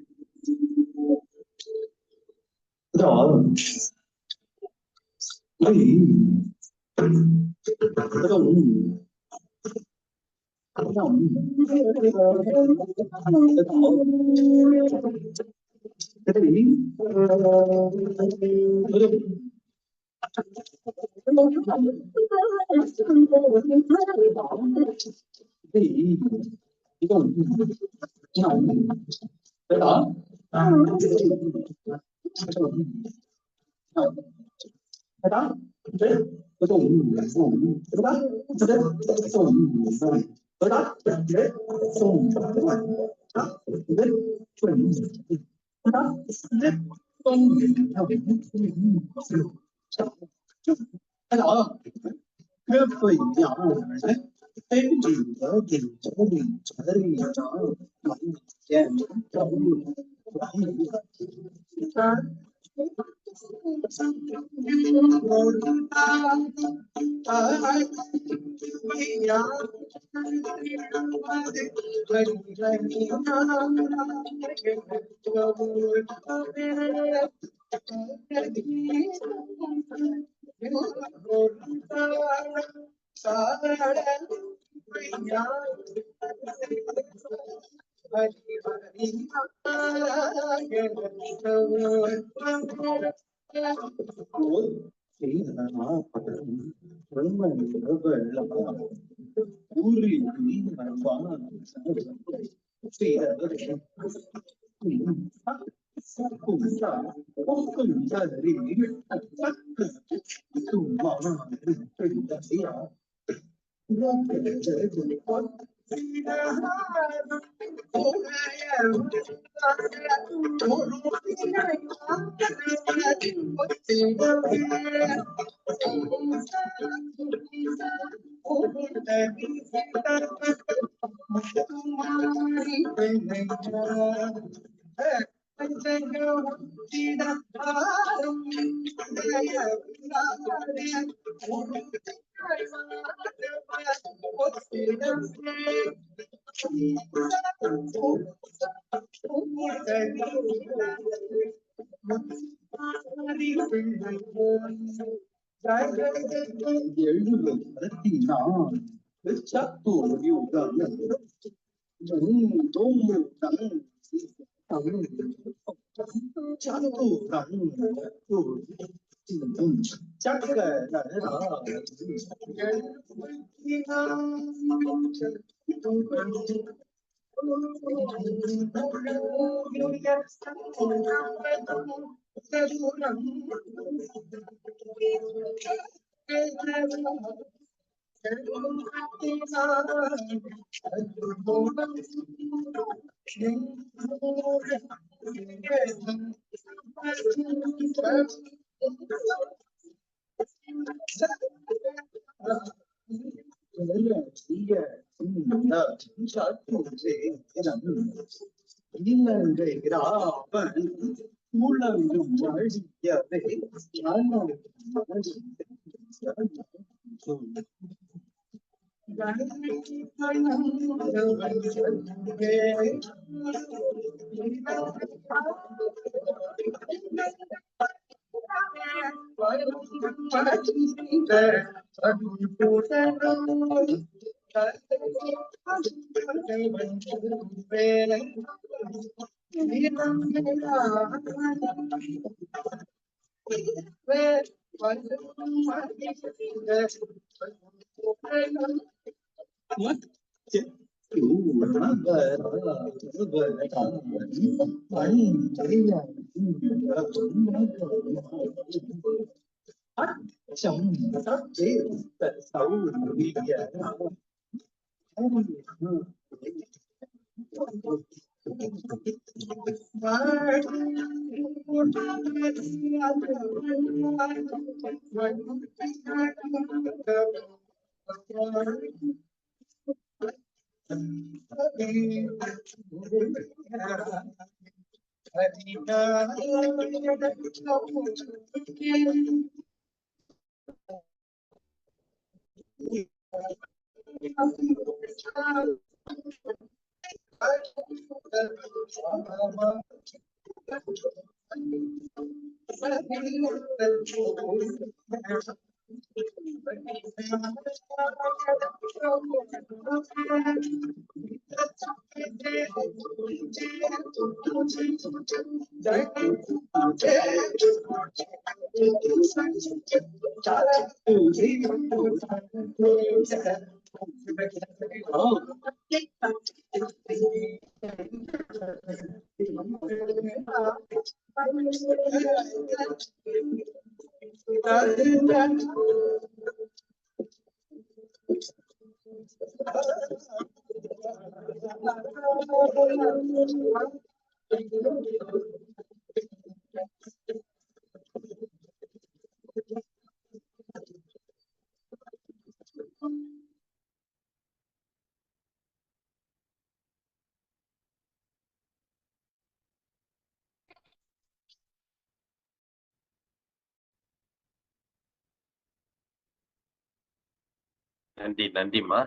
நன்றிம்மா.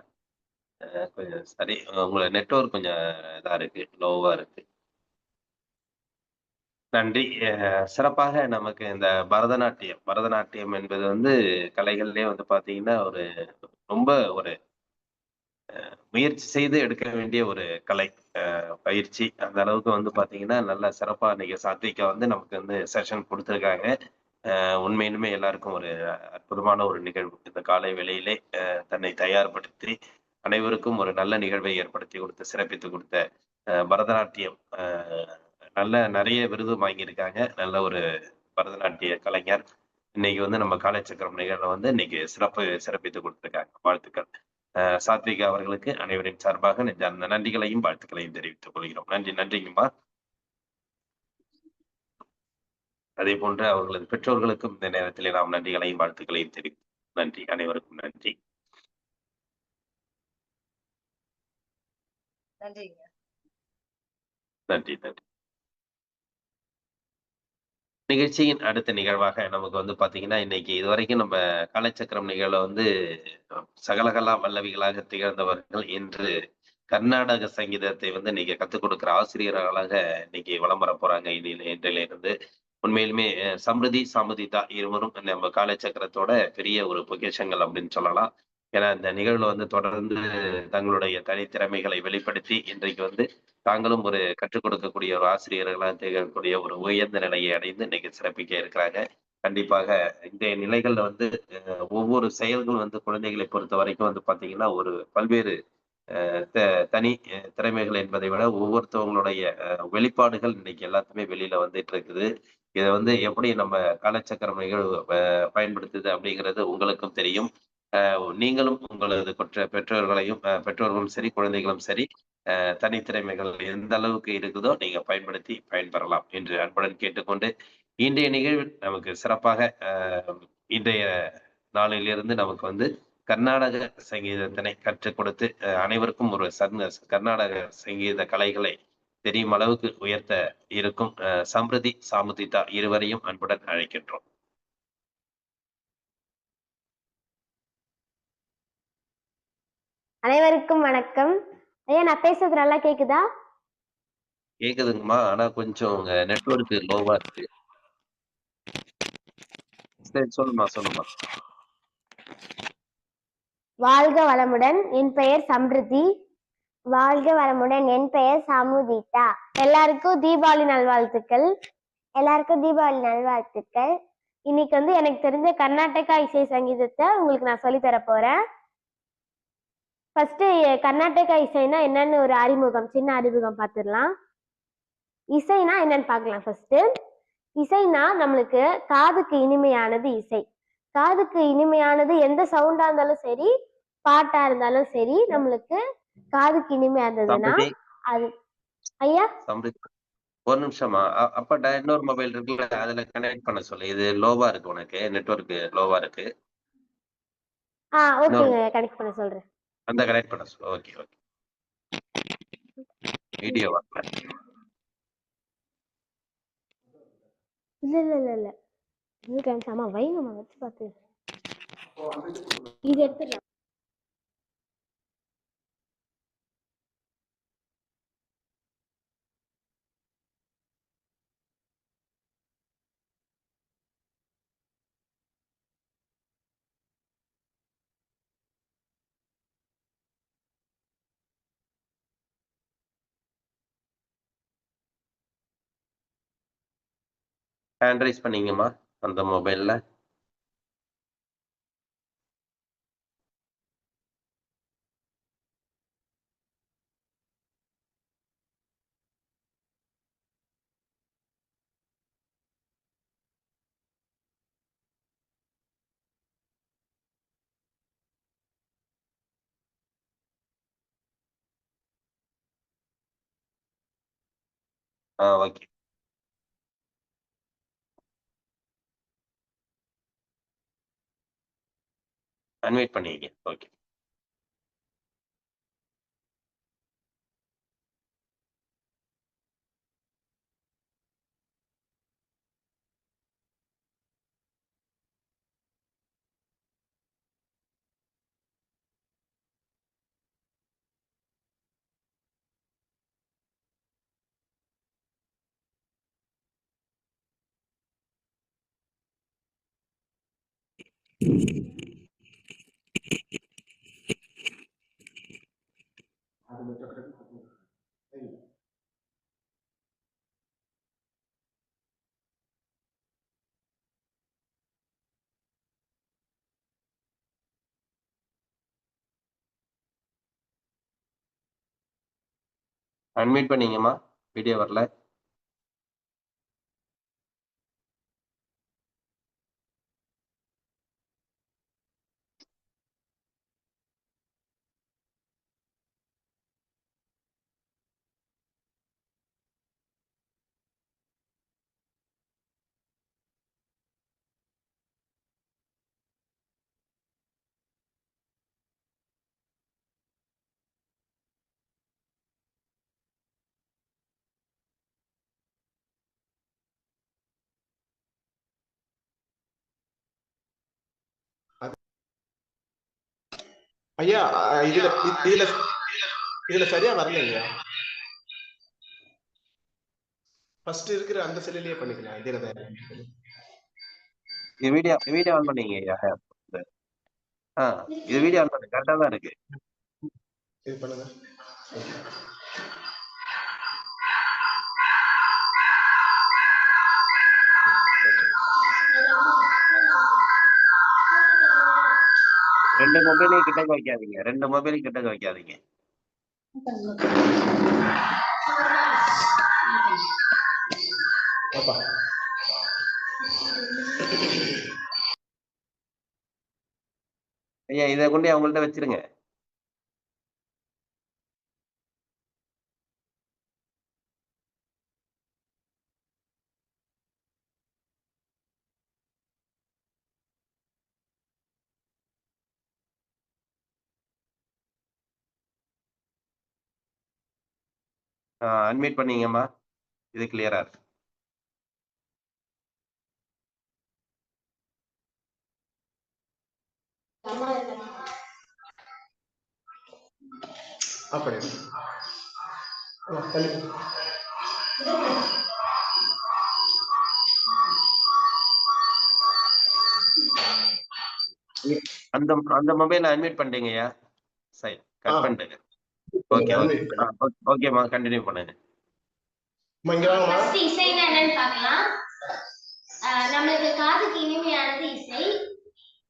கொஞ்சம் சரி, உங்களோட நெட்வொர்க் கொஞ்சம் இதா இருக்கு, லோவா இருக்கு. நன்றி. சிறப்பாக நமக்கு இந்த பரதநாட்டியம் என்பது வந்து கலைகள்லயே வந்து பார்த்தீங்கன்னா, ரொம்ப ஒரு முயற்சி செய்து எடுக்க வேண்டிய ஒரு கலை பயிற்சி. அந்த அளவுக்கு வந்து பார்த்தீங்கன்னா, நல்லா சிறப்பா இன்னைக்கு சாத்விகா வந்து நமக்கு வந்து செஷன் குடுத்துருக்காங்க. உண்மையிலுமே எல்லாருக்கும் ஒரு அற்புதமான ஒரு நிகழ்வு. இந்த காலை வேளையிலே தன்னை தயார்படுத்தி, அனைவருக்கும் ஒரு நல்ல நிகழ்வை ஏற்படுத்தி கொடுத்து, சிறப்பித்து கொடுத்த பரதநாட்டியம் நல்ல நெறைய விருது வாங்கியிருக்காங்க. நல்ல ஒரு பரதநாட்டிய கலைஞர். இன்னைக்கு வந்து நம்ம காலை சக்கரம் நிகழ்வுல வந்து இன்னைக்கு சிறப்பித்து குடுத்துருக்காங்க. வாழ்த்துக்கள். சாத்விகா அவர்களுக்கு அனைவரின் சார்பாக நெஞ்சார்ந்த நன்றிகளையும் வாழ்த்துக்களையும் தெரிவித்துக் கொள்கிறோம். நன்றிங்கம்மா. அதே போன்று அவர்களது பெற்றோர்களுக்கும் இந்த நேரத்தில் நாம் நன்றிகளையும் வாழ்த்துக்களையும் தெரிவித்து நன்றி. அனைவருக்கும் நன்றி. நன்றி. நிகழ்ச்சியின் அடுத்த நிகழ்வாக நமக்கு வந்து பாத்தீங்கன்னா, இன்னைக்கு இதுவரைக்கும் நம்ம காலச்சக்கரம் நிகழ்வுல வந்து சகலகலா வல்லவிகளாக திகழ்ந்தவர்கள் இன்று கர்நாடக சங்கீதத்தை வந்து நீங்க கத்துக் கொடுக்கிற ஆசிரியர்களாக இன்னைக்கு வலம் வர போறாங்க. இன்றில இருந்து உண்மையிலுமே சம்ருதி சாமுதிதா இருவரும் நம்ம காலச்சக்கரத்தோட பெரிய ஒரு பொக்கிஷங்கள் அப்படின்னு சொல்லலாம். ஏன்னா இந்த நிகழ்வுல வந்து தொடர்ந்து தங்களுடைய தனித்திறமைகளை வெளிப்படுத்தி இன்றைக்கு வந்து தாங்களும் ஒரு கற்றுக் கொடுக்கக்கூடிய ஒரு ஆசிரியர்களாக திகழக்கூடிய ஒரு உயர்ந்த நிலையை அடைந்து இன்னைக்கு சிறப்பிக்க இருக்கிறாங்க. கண்டிப்பாக இந்த நிலைகள்ல வந்து ஒவ்வொரு செயல்களும் வந்து குழந்தைகளை பொறுத்த வரைக்கும் வந்து பாத்தீங்கன்னா ஒரு பல்வேறு தனி திறமைகள் என்பதை விட ஒவ்வொருத்தவங்களுடைய வெளிப்பாடுகள் இன்னைக்கு எல்லாத்துமே வெளியில வந்துட்டு இருக்குது. இதை வந்து எப்படி நம்ம காலச்சக்கரம் நிகழ்வு பயன்படுத்துது அப்படிங்கிறது உங்களுக்கும் தெரியும். நீங்களும் உங்களது பெற்றோர்களையும் பெற்றோர்களும் சரி குழந்தைகளும் சரி தனித்திறமைகள் எந்த அளவுக்கு இருக்குதோ நீங்க பயன்படுத்தி பயன்பெறலாம் என்று அன்புடன் கேட்டுக்கொண்டு இன்றைய நிகழ்வில் நமக்கு சிறப்பாக இன்றைய நாளிலிருந்து நமக்கு வந்து கர்நாடக சங்கீதத்தினை கற்றுக் கொடுத்து அனைவருக்கும் ஒரு கர்நாடக சங்கீத கலைகளை தெரியும் அளவுக்கு உயர்த்த இருக்கும் சம்ருதி சாமுதிதா இருவரையும் அன்புடன் அழைக்கின்றோம். அனைவருக்கும் வணக்கம். ஐயா, நான் பேசுறது நல்லா கேக்குதா? கேக்குதுங்கம்மா, ஆனா கொஞ்சம் உங்க நெட்வொர்க் லோவா இருக்கு. சரி, சொல்லுமா. வாழ்க வளமுடன். என் பெயர் சம்ருதி. வாழ்க வளமுடன். என் பெயர் சாமுதிதா. எல்லாருக்கும் தீபாவளி நல்வாழ்த்துக்கள். இன்னைக்கு வந்து எனக்கு தெரிஞ்ச கர்நாடகா இசை சங்கீதத்தை உங்களுக்கு நான் சொல்லி தர போறேன். ஃபர்ஸ்ட் கர்நாடகா இசைனா என்னன்னு ஒரு சின்ன அறிமுகம் பார்த்துடலாம். இசைனா என்னன்னு பார்க்கலாம். ஃபர்ஸ்ட் இசைனா நம்மளுக்கு காதுக்கு இனிமையானது இசை. காதுக்கு இனிமையானது எந்த சவுண்டா இருந்தாலும் சரி, பாட்டா இருந்தாலும் சரி, நம்மளுக்கு காதுக்கு இனிமையா இருந்ததுன்னா அது. ஐயா, ஒரு நிமிஷமா. அப்ப இன்னொரு மொபைல் இருக்குல்ல, அதுல கனெக்ட் பண்ண சொல்லு. இது லோவா இருக்கு, உனக்கு நெட்வொர்க் லோவா இருக்கு. ஓகேங்க, கனெக்ட் பண்ண சொல்றேன். அந்த கனெக்ட் பண்ண சொல்லு. ஓகே. வீடியோ வரல. இல்ல வைங்கம்மா, வச்சு பார்த்து இது எடுத்துடலாம். ஹேண்ட் ரைஸ் பண்ணீங்கம்மா அந்த மொபைல்ல. ஓகே. அன்வைட் பண்ணீங்க. ஓகே. அன்வைட் பண்ணீங்கம்மா, வீடியோ வரல. ஐயா இதுல இதுல இதுல சரியா வரலையா? ஃபர்ஸ்ட் இருக்கிற அந்த செல்லிலேயே பண்ணிக்கலாம். இது வீடியோ ஆன் பண்ணீங்க ஐயா. இது வீடியோ ஆன் பண்ணு, கரெக்டா தான் இருக்கு. இது பண்ணுங்க. ரெண்டு மொபைலையும் கிட்டக்க வைக்காதீங்க. ஐயா இதை கொண்டு அவங்கள்ட்ட வச்சிருங்க. அன்மியூட் பண்ணீங்கம்மா. இது கிளியரா இருக்கு. அந்த மொபைல அன்மியூட் பண்ணிட்டீங்கய்யா. சரி, கட் பண்ணிடுங்க. ஓகேம்மா, கண்டினியூ பண்ணுங்க. ஃபர்ஸ்ட் இசைனா என்னன்னு பார்க்கலாம். நம்மளுக்கு காதுக்கு இனிமையானது இசை.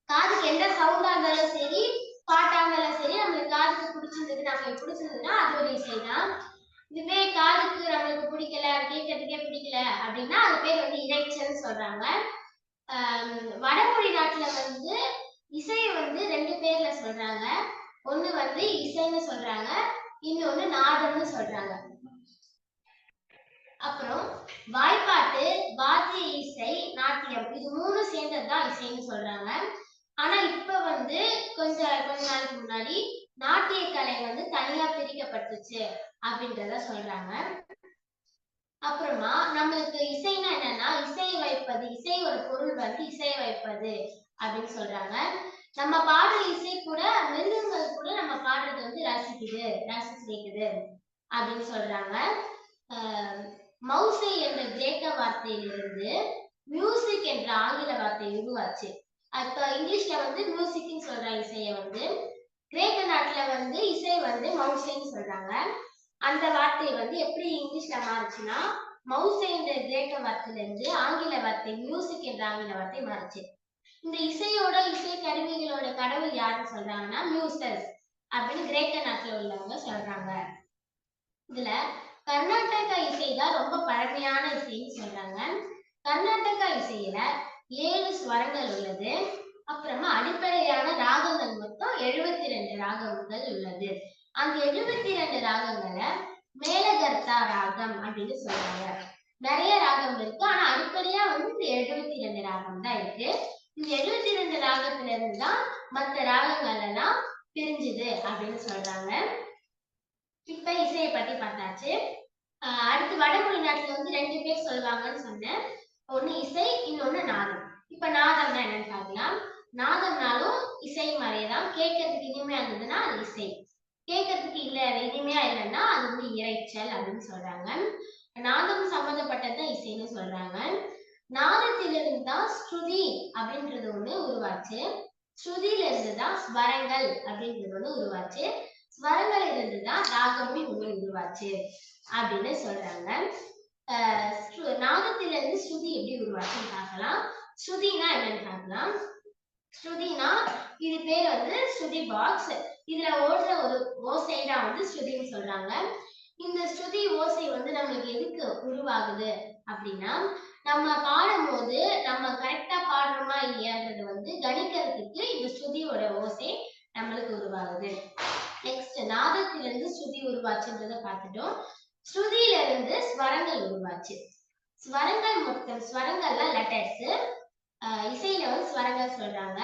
காதுக்கு எந்த சவுண்டா இருந்தாலும் சரி, பாட்டா இருந்தாலும் சரி, நம்மளுக்கு காதுக்கு பிடிச்சிருந்ததுன்னா அது ஒரு இசை தான். இதுவே காதுக்கு நம்மளுக்கு பிடிக்கல, கேட்கறதுக்கே பிடிக்கல அப்படின்னா அது பேர் வந்து இரைச்சல் சொல்றாங்க. வடமொழி நாட்டுல வந்து இசையை வந்து 2 பேர்ல சொல்றாங்க. ஒண்ணு வந்து இசைன்னு சொல்றாங்க, இன்னொன்னு நாதம்னு சொல்றாங்க. அப்புறம் வாய்ப்பாட்டு, வாத்திய இசை, நாட்டியம், இது 3 சேர்ந்ததுதான் இசைன்னு சொல்றாங்க. ஆனா இப்ப வந்து கொஞ்ச நாளுக்கு முன்னாடி நாட்டிய கலை வந்து தனியா பிரிக்கப்பட்டுச்சு அப்படின்றத சொல்றாங்க. அப்புறமா நம்மளுக்கு இசைனா என்னன்னா, இசையை வைப்பது, இசையோட பொருள் வந்து இசையை வைப்பது அப்படின்னு சொல்றாங்க. நம்ம பாடுற இசை கூட, மிருகங்கள் கூட நம்ம பாடுறது வந்து ரசிக்குது அப்படின்னு சொல்றாங்க. மௌசை என்ற கிரேக்க வார்த்தையிலிருந்து மியூசிக் என்ற ஆங்கில வார்த்தை உருவாச்சு. அப்ப இங்கிலீஷ்ல வந்து மியூசிக்னு சொல்ற இசையை வந்து, கிரேக்க நாட்டுல வந்து இசை வந்து மௌசைன்னு சொல்றாங்க. அந்த வார்த்தை வந்து எப்படி இங்கிலீஷ்ல மாறுச்சுன்னா, மௌசை என்ற கிரேக்க வார்த்தையில இருந்து ஆங்கில வார்த்தை மியூசிக் என்ற ஆங்கில வார்த்தை மாறுச்சு. இந்த இசை கருவிகளோட கடவுள் யாருன்னு சொல்றாங்கன்னா மியூசஸ் அப்படின்னு கிரேக்க நாட்டுல உள்ளவங்க சொல்றாங்க. இதுல கர்நாடக இசைதான் ரொம்ப பழமையான இசைன்னு சொல்றாங்க. கர்நாடக இசையில 7 ஸ்வரங்கள் உள்ளது. அப்புறமா அடிப்படையான ராகங்கள் மொத்தம் 72 ராகங்கள் உள்ளது. அந்த 72 ராகங்களை மேலகர்த்தா ராகம் அப்படின்னு சொல்றாங்க. நிறைய ராகம் இருக்கு, ஆனா அடிப்படையா வந்து இந்த 72 ராகம் தான் இருக்கு. இந்த 72 ராகத்துல இருந்து தான் மற்ற ராகங்கள் எல்லாம் பிரிஞ்சுது அப்படின்னு சொல்றாங்க. இப்ப இசையை பத்தி பார்த்தாச்சு. அடுத்து வடமொழி நாட்டுல வந்து 2 பேர் சொல்லுவாங்கன்னு சொன்னேன். ஒண்ணு இசை, இன்னொன்னு நாதம். இப்ப நாதம்னா என்னன்னு பார்க்கலாம். நாதம்னாலும் இசை மாதிரிதான். கேட்கறதுக்கு இனிமையா இருந்ததுன்னா அது இசை, கேட்கறதுக்கு இனிமையா இல்லைன்னா அது வந்து இரைச்சல் அப்படின்னு சொல்றாங்க. நாதம் சம்பந்தப்பட்டதுதான் இசைன்னு சொல்றாங்க. நாதத்திலிருந்து தான் ஸ்ருதி அப்படின்றது ஒண்ணு உருவாச்சு. ஸ்ருதியில இருந்துதான் ஸ்வரங்கள் அப்படின்றது ஒண்ணு உருவாச்சு. ஸ்வரங்கள் இருந்துதான் ராகமும் ஒண்ணு உருவாச்சு அப்படின்னு சொல்றாங்க. நாதத்திலிருந்து ஸ்ருதி எப்படி உருவாச்சுன்னு பார்க்கலாம். ஸ்ருதினா என்னன்னு பார்க்கலாம். ஸ்ருதினா இது பேர் வந்து ஸ்ருதி பாக்ஸ். இதுல ஓடுற ஒரு ஓசை தான் வந்து ஸ்ருதின்னு சொல்றாங்க. இந்த ஸ்ருதி ஓசை வந்து நம்மளுக்கு எதுக்கு உருவாகுது அப்படின்னா, நம்ம பாடும் போது நம்ம கரெக்டா பாடுறோமா இல்லையான்றது வந்து கணிக்கிறதுக்கு இந்த ஸ்ருதியோட ஓசை நம்மளுக்கு உருவாகுது. நெக்ஸ்ட் நாதத்திலிருந்து ஸ்ருதி உருவாச்சுன்றத பார்த்துட்டோம். ஸ்ருதியில இருந்து ஸ்வரங்கள் உருவாச்சு. ஸ்வரங்கள்லாம் லெட்டர்ஸ். இசையில வந்து ஸ்வரங்கள் சொல்றாங்க.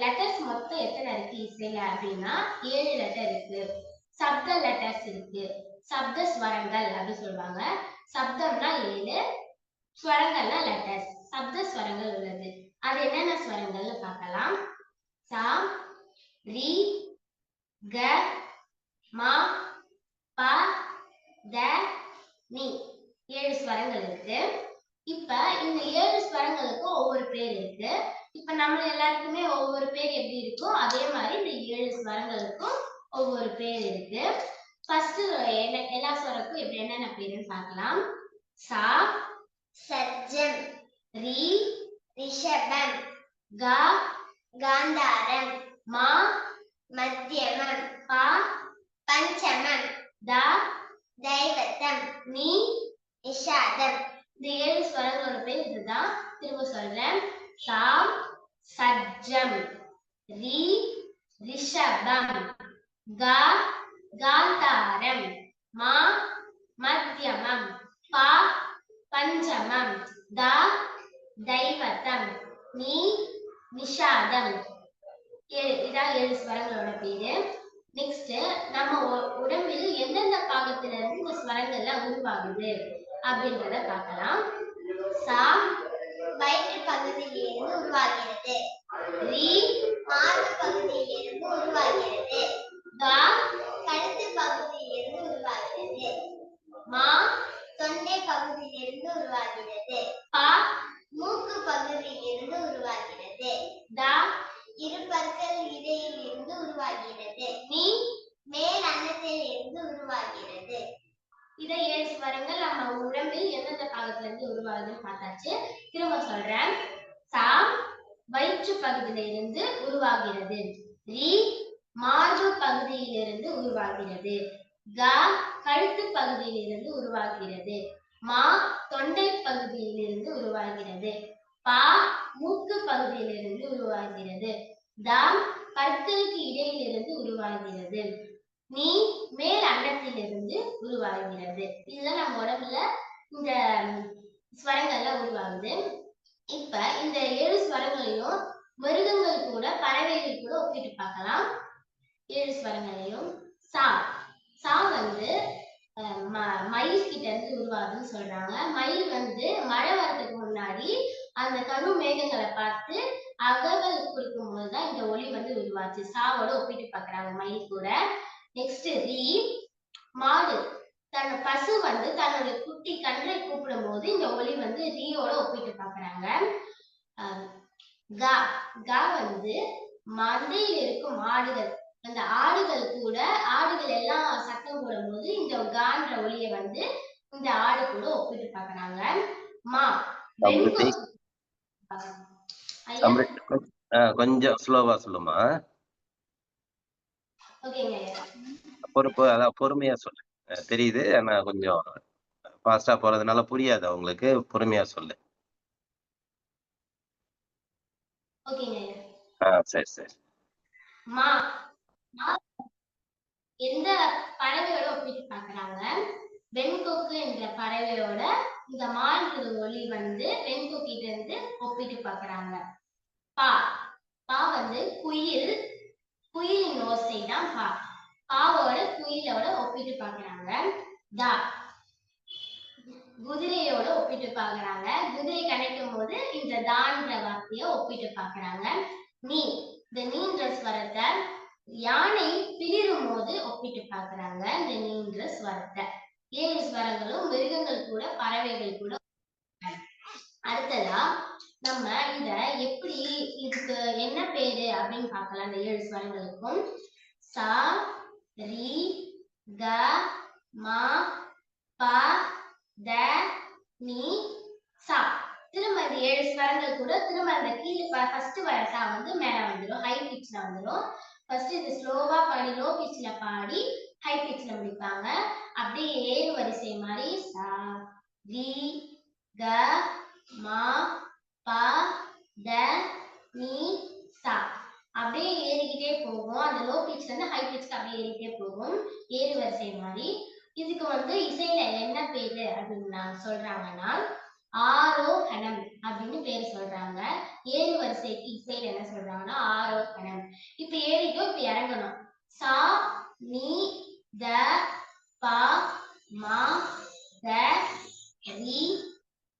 லெட்டர்ஸ் மொத்தம் எத்தனை இருக்கு இசையில அப்படின்னா 7 லெட்டர் இருக்கு. சப்த லெட்டர்ஸ் இருக்கு. சப்த ஸ்வரங்கள் அப்படின்னு சொல்லுவாங்க. சப்தம்னா 7, ஸ்வரங்கள்னா லெட்டர்ஸ். சப்த ஸ்வரங்கள் உள்ளது. அது என்னென்ன ஸ்வரங்கள்னு பார்க்கலாம். சா, ரி, க மா ப த நீ 7 ஸ்வரங்கள் இருக்கு. இப்ப இந்த 7 ஸ்வரங்களுக்கும் ஒவ்வொரு பேர் இருக்கு. இப்ப நம்ம எல்லாருக்குமே ஒவ்வொரு பேர் எப்படி இருக்கோ அதே மாதிரி இந்த 7 ஸ்வரங்களுக்கும் ஒவ்வொரு பேர் இருக்கு. ஃபர்ஸ்ட் எல்லா ஸ்வரக்கும் எப்படி என்னென்ன பேருன்னு பார்க்கலாம். சா சஜ்ஜம், ரி ரிஷபம், க காந்தாரம், மா மத்தியமம், பா பஞ்சமம், த தைவதம், நீ நிஷாதம். இந்த 7 ஸ்வரங்களோட பேர் இதுதான். திரும்ப சொல்றேன். சா சஜ்ஜம், ரி ரிஷபம், க காந்தாரம், மா மத்தியமம், பா பஞ்சமம், த தைவதம், நீ நிஷாதம். இதான் 7 ஸ்வரங்களோட பேரு. நெக்ஸ்ட் நம்ம உடம்பில் எந்தெந்த பாகத்துல இருந்து இந்த ஸ்வரங்கள்லாம் உருவாகுது அப்படின்றத பார்க்கலாம். சா வயிற்று பகுதியிலிருந்து உருவாகிறது. ரி மார்பு பகுதியிலிருந்து உருவாகிறது. க கழுத்து பகுதியிலிருந்து உருவாகிறது. மா தொண்டை பகுதியிலிருந்து உருவாகிறது. பா மூக்கு பகுதியிலிருந்து உருவாகிறது. த இரு பற்கள் இடையிலிருந்து உருவாகிறது. நீ மேல் அன்னத்தில் இருந்து உருவாகிறது. இதை 7 ஸ்வரங்கள் நம்ம உடம்பில் எந்தெந்த பாகத்துல இருந்து உருவாகுதுன்னு பார்த்தாச்சு. திரும்ப சொல்றேன். சா வயிற்று பகுதியில இருந்து உருவாகிறது. ரி மார்பு பகுதியிலிருந்து உருவாகிறது. க கழுத்து பகுதியிலிருந்து உருவாகிறது. மா தொண்டை பகுதியிலிருந்து உருவாகிறது. பா மூக்கு பகுதியிலிருந்து உருவாகிறது. த பற்களுக்கு இடையிலிருந்து உருவாகிறது. நீ மேல் அண்டத்திலிருந்து உருவாகிறது. இதுதான் நம்ம உடம்புல இந்த ஸ்வரங்கள்லாம் உருவாகுது. இப்ப இந்த 7 ஸ்வரங்களையும் மிருகங்கள் கூட பறவைகள் கூட ஒப்பிட்டு பார்க்கலாம். 7 ஸ்வரங்களையும். சா சா வந்து மயில் கிட்ட இருந்து உருவாகுதுன்னு சொல்றாங்க. மயில் வந்து மழை வர்றதுக்கு முன்னாடி அந்த கரு மேகங்களை பார்த்து அகவல் கொடுக்கும் போதுதான் இந்த ஒளி வந்து உருவாச்சு. சாவோட ஒப்பிட்டு பார்க்கறாங்க மயில் கூட. நெக்ஸ்ட் ரி மாடு தன் பசு வந்து தன்னுடைய குட்டி கன்றை கூப்பிடும் போது இந்த ஒளி வந்து ரீயோட ஒப்பிட்டு பார்க்கறாங்க. க க வந்து மந்தையில் இருக்கும் ஆடுகள், அந்த ஆடுகள் கூட ஆடுகள் எல்லாம் சத்தம் போடும் போது இந்த கான்ற ஒளியை வந்து இந்த ஆடு கூட ஒப்பிட்டு பார்க்கறாங்க. மா கொஞ்சம் ஸ்லோவா சொல்லுமா. அதான் பொறுமையா சொல்லு. தெரியுது, ஆனா கொஞ்சம் ஃபாஸ்டா போறதுனால புரியாது அவங்களுக்கு. பொறுமையா சொல்லு. சரி சரி. மா எந்த பறவையோட ஒப்பிட்டு பார்க்கறாங்க. வெண்கொக்கு என்ற பறவையோட இந்த மான்ற ஒளி வந்து வெண்கொக்கிட்ட இருந்து ஒப்பிட்டு பார்க்கறாங்க. பா பா வந்து குயில், குயிலின் ஓசை தான் பா. பாவோட குயிலோட ஒப்பிட்டு பார்க்கறாங்க. த குதிரையோட ஒப்பிட்டு பார்க்கறாங்க. குதிரை கணைக்கும் போது இந்த தான்ற வார்த்தையை ஒப்பிட்டு பார்க்கறாங்க. நீ இந்த நீன்ற ஸ்வரத்தை யானை பிளிரும் போது ஒப்பிட்டு பார்க்கறாங்க. இந்த நீன்ற ஸ்வரத்தை 7 ஸ்வரங்களும் மிருகங்கள் கூட பறவைகள் கூட. அடுத்ததா நம்ம இத எப்படி இதுக்கு என்ன பேரு அப்படின்னு பார்க்கலாம். இந்த 7 ஸ்வரங்களுக்கும் சா ரி க மா ப த நீ சா. திரும்ப இந்த 7 ஸ்வரங்கள் கூட திரும்ப அந்த கீழே ஃபர்ஸ்ட் வர சா வந்து மேல வந்துடும், ஹை பிட்ச்ல வந்துடும். ஃபர்ஸ்ட் இது ஸ்லோவா பாடி லோ பிட்ச்ல பாடி ஹை பிட்ச்ல முடிப்பாங்க. அப்படியே ஏறு வரிசை மாதிரி சா ரி க மா ப த நீ சா அப்படியே ஏறிக்கிட்டே போகும். அந்த லோ பிட்ச்ல இருந்து ஹை பிட்ச்க்கு அப்படியே ஏறிக்கிட்டே போகும், ஏறு வரிசை மாதிரி. இதுக்கு வந்து இசையில என்ன பேரு அப்படின்னு சொல்றாங்கன்னா ஆரோகணம் அப்படின்னு பேர் சொல்றாங்க. ஏறு வரிசைக்கு இசையில என்ன சொல்றாங்கன்னா ஆரோகணம். இப்ப ஏறிட்டோம், இப்ப இறங்கணும். சா நீ த ப மா த ரி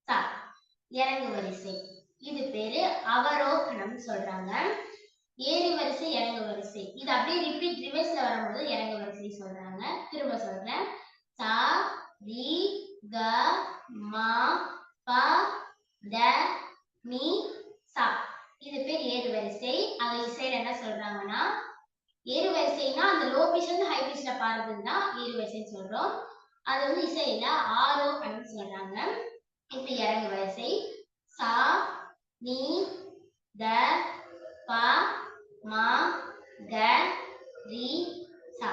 சா இறங்கு வரிசை. இது பேரு அவரோகணம் சொல்றாங்க. ஏறு வரிசை இறங்கு வரிசை வரிசை. இது அப்படியே ரிப்பீட் ரிவர்ஸ்ல வரும்போது இறங்கு வரிசை சொல்றாங்க. திரும்ப சொல்றேன். சா ரி க மா ப த நீ சா. இது பேர் ஏறு வரிசை. அதை இசையில என்ன சொல்றாங்கன்னா, ஏறு வரிசைனா அந்த லோ பிட்ச்ல இருந்து ஹை பிட்ச்ல பாடுறதுன்னா ஏறு வரிசைன்னு சொல்றோம். அது வந்து இசையில ஆரோகணம் சொல்றாங்க. இப்ப இறங்கு வரிசை. சா நீ த ப மா க ரி சா.